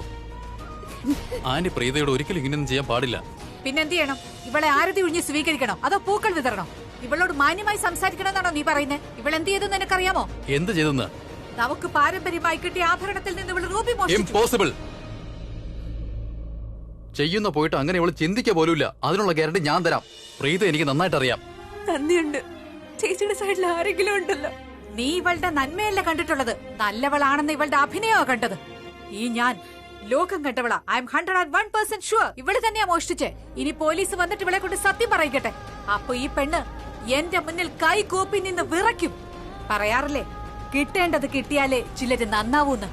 ആന്റി പ്രീതയോട് ഒരിക്കലും ഇങ്ങനെയൊന്നും ചെയ്യാൻ പാടില്ല. പിന്നെന്ത് ചെയ്യണം? ഇവളെ ആരതി ഒഴിഞ്ഞ് സ്വീകരിക്കണോ അതോ പൂക്കൾ വിതരണോ? ഇവളോട് മാന്യമായി സംസാരിക്കണമെന്നാണോ നീ പറയുന്നത്? ഇവളെന്ത് ചെയ്തെന്ന് നിനക്കറിയാമോ? എന്ത് ചെയ്തെന്ന്? നമുക്ക് പാരമ്പര്യമായി കിട്ടിയ ആഭരണത്തിൽ നിന്ന് ഇവൾ റൂബി മോഷ്ടിച്ചു. ഇംപോസിബിൾ. ചെയ്യുന്ന പോയിട്ട് അങ്ങനെ ഇവള് ചിന്തിക്ക പോലുമില്ല. അതിനുള്ള ഗ്യാരണ്ടി ഞാൻ തരാം. പ്രീത എനിക്ക് നന്നായിട്ട് അറിയാം. നന്ദിയുണ്ട്. ചേച്ചിയുടെ സൈഡിൽ ആരെങ്കിലും ഉണ്ടല്ലോ. നീ ഇവളുടെ നന്മയല്ല കണ്ടിട്ടുള്ളത്, നല്ലവളാണെന്ന് ഇവളുടെ അഭിനയമോ കണ്ടത്. ഈ ഞാൻ ലോകം കണ്ടവളാ. ഐ എം 101% ഷുവർ ഇവള് തന്നെയാ മോഷ്ടിച്ചേ. ഇനി പോലീസ് വന്നിട്ട് ഇവളെ കൊണ്ട് സത്യം പറയിക്കട്ടെ. അപ്പൊ ഈ പെണ്ണ് എന്റെ മുന്നിൽ കൈ കൂപ്പി നിന്ന് വിറയ്ക്കും. പറയാറില്ലേ, കിട്ടേണ്ടത് കിട്ടിയാലേ ചിലര് നന്നാവൂന്ന്.